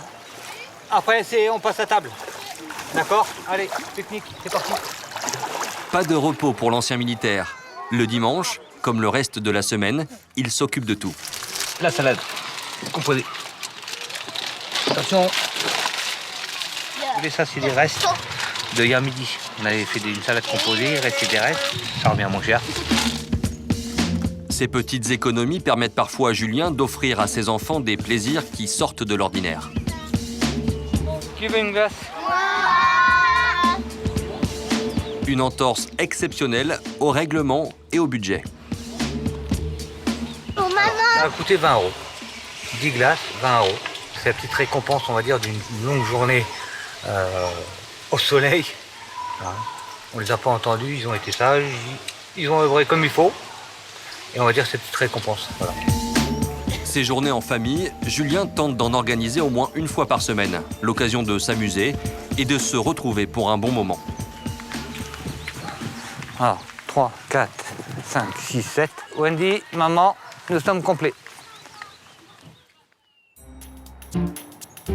Après, on passe à table. D'accord? Allez, technique, c'est parti. Pas de repos pour l'ancien militaire. Le dimanche, comme le reste de la semaine, il s'occupe de tout. La salade, composée. Attention. Et ça, c'est des restes de hier midi. On avait fait une salade composée, il restait des restes. Ça revient moins cher. Ces petites économies permettent parfois à Julien d'offrir à ses enfants des plaisirs qui sortent de l'ordinaire. Qui veut une glace? Une entorse exceptionnelle au règlement et au budget. Ça a coûté 20 €. 10 glaces, 20 €. C'est la petite récompense, on va dire, d'une longue journée au soleil. Voilà. On les a pas entendus, ils ont été sages, ils ont œuvré comme il faut. Et on va dire cette petite récompense. Voilà. Ces journées en famille, Julien tente d'en organiser au moins 1 fois par semaine. L'occasion de s'amuser et de se retrouver pour un bon moment. Alors, 3, 4, 5, 6, 7. Wendy, maman, nous sommes complets.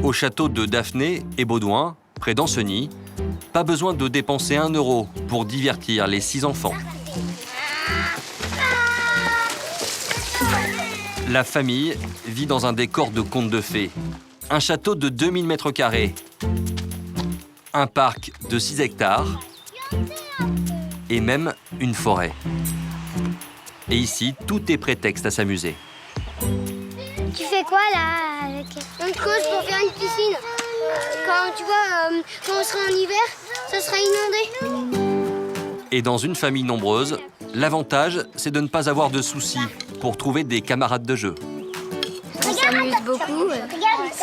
Au château de Daphné et Baudouin, près d'Ancenis, pas besoin de dépenser 1 € pour divertir les 6 enfants. La famille vit dans un décor de conte de fées. Un château de 2000 m², un parc de 6 hectares et même une forêt. Et ici, tout est prétexte à s'amuser. Tu fais quoi là On te cause pour faire une piscine. Quand tu vois, quand on sera en hiver, ça sera inondé. Et dans une famille nombreuse, l'avantage, c'est de ne pas avoir de soucis pour trouver des camarades de jeu. On s'amuse beaucoup.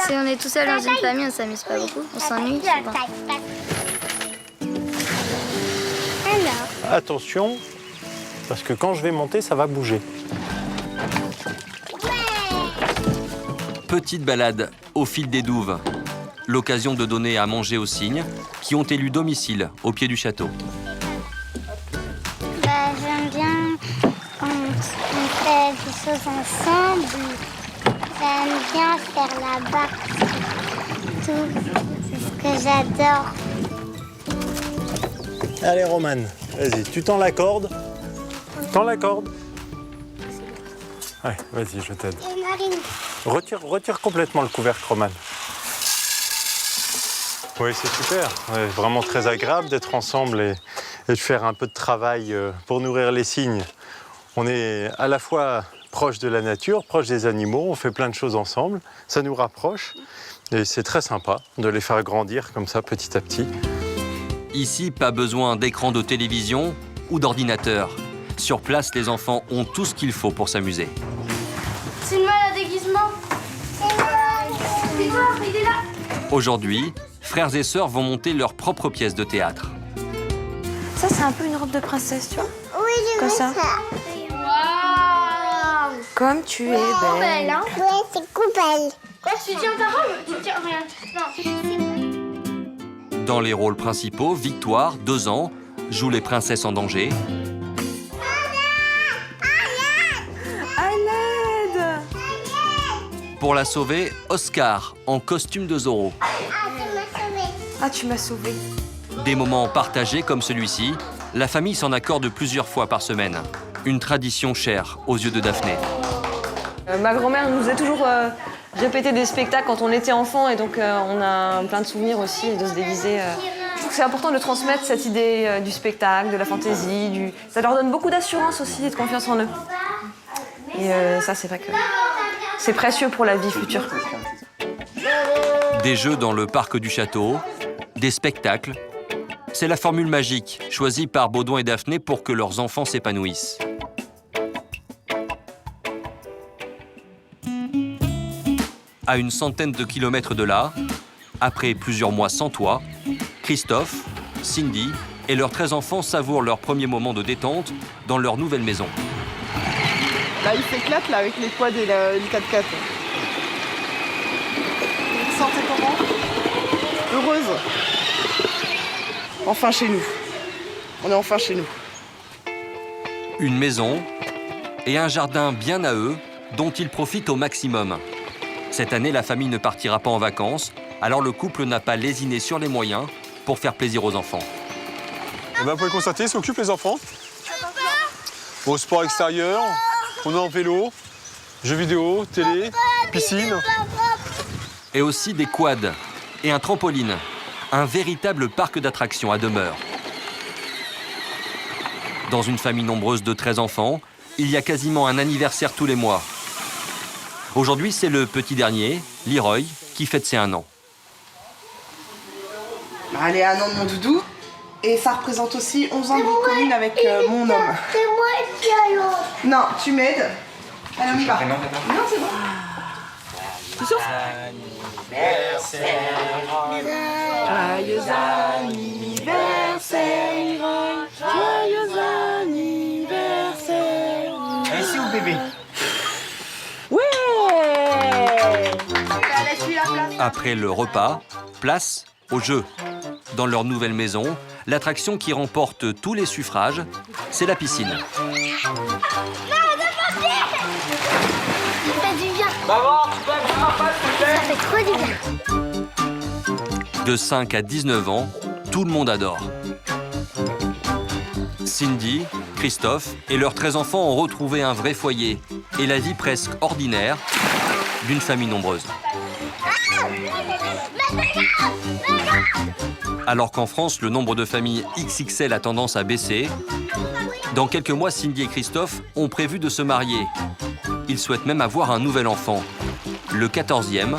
Si on est tout seul dans une famille, on s'amuse pas beaucoup. On s'ennuie souvent. Attention, parce que quand je vais monter, ça va bouger. Petite balade au fil des douves. L'occasion de donner à manger aux cygnes qui ont élu domicile au pied du château. J'aime bien quand on fait des choses ensemble. J'aime bien faire la barre. C'est ce que j'adore. Allez, Romane, vas-y, tu tends la corde. Tends la corde. Ouais, vas-y, je t'aide. Et Marine. Retire complètement le couvercle, Romane. Oui, c'est super. Ouais, vraiment très agréable d'être ensemble et de faire un peu de travail pour nourrir les cygnes. On est à la fois proche de la nature, proche des animaux, on fait plein de choses ensemble. Ça nous rapproche et c'est très sympa de les faire grandir comme ça petit à petit. Ici, pas besoin d'écran de télévision ou d'ordinateur. Sur place, les enfants ont tout ce qu'il faut pour s'amuser. C'est une malle à déguisement. Il est là. Aujourd'hui, frères et sœurs vont monter leur propre pièce de théâtre. Ça, c'est un peu une robe de princesse, tu vois? Oui, je comme veux ça. Waouh. Comme tu es Oh, belle. hein. Ouais, c'est coupelle. Quoi, tu tiens ta robe? Tu tiens rien. Non. Dans les rôles principaux, Victoire, 2 ans, joue les princesses en danger. À l'aide! Pour la sauver, Oscar, en costume de Zorro. Ah, tu m'as sauvée. Des moments partagés comme celui-ci, la famille s'en accorde plusieurs fois par semaine. Une tradition chère aux yeux de Daphné. Ma grand-mère nous a toujours répété des spectacles quand on était enfant et donc on a plein de souvenirs aussi de se déguiser. Je trouve que c'est important de transmettre cette idée du spectacle, de la fantaisie. Ça leur donne beaucoup d'assurance aussi et de confiance en eux. Et ça, c'est vrai que c'est précieux pour la vie future. Des jeux dans le parc du château, des spectacles. C'est la formule magique choisie par Baudouin et Daphné pour que leurs enfants s'épanouissent. À une centaine de kilomètres de là, après plusieurs mois sans toit, Christophe, Cindy et leurs 13 enfants savourent leur premier moment de détente dans leur nouvelle maison. Là, il s'éclate là avec les quads et le 4x4. Vous vous sentez comment? Heureuse. Enfin chez nous. On est enfin chez nous. Une maison et un jardin bien à eux dont ils profitent au maximum. Cette année, la famille ne partira pas en vacances, alors le couple n'a pas lésiné sur les moyens pour faire plaisir aux enfants. Et vous pouvez constater, ils s'occupent les enfants. Au sport extérieur, on est en vélo, jeux vidéo, télé, piscine. Et aussi des quads et un trampoline. Un véritable parc d'attractions à demeure. Dans une famille nombreuse de 13 enfants, il y a quasiment un anniversaire tous les mois. Aujourd'hui, c'est le petit dernier, Leroy, qui fête ses 1 an. Elle est 1 an de mon doudou. Et ça représente aussi 11 ans de vie commune avec mon homme. C'est moi qui allons. Non, tu m'aides. Allez, on y va. Non, c'est bon. Tu souffles? Joyeux anniversaire, joyeux anniversaire. Ici ou bébé? Après le repas, place au jeu. Dans leur nouvelle maison, l'attraction qui remporte tous les suffrages, c'est la piscine. Ça fait du bien. Maman, tu peux appuyer ma face, s'il te plaît? Ça fait trop du bien. De 5 à 19 ans, tout le monde adore. Cindy, Christophe et leurs 13 enfants ont retrouvé un vrai foyer et la vie presque ordinaire d'une famille nombreuse. Alors qu'en France, le nombre de familles XXL a tendance à baisser, dans quelques mois, Cindy et Christophe ont prévu de se marier. Ils souhaitent même avoir un nouvel enfant, le 14e,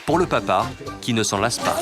pour le papa qui ne s'en lasse pas.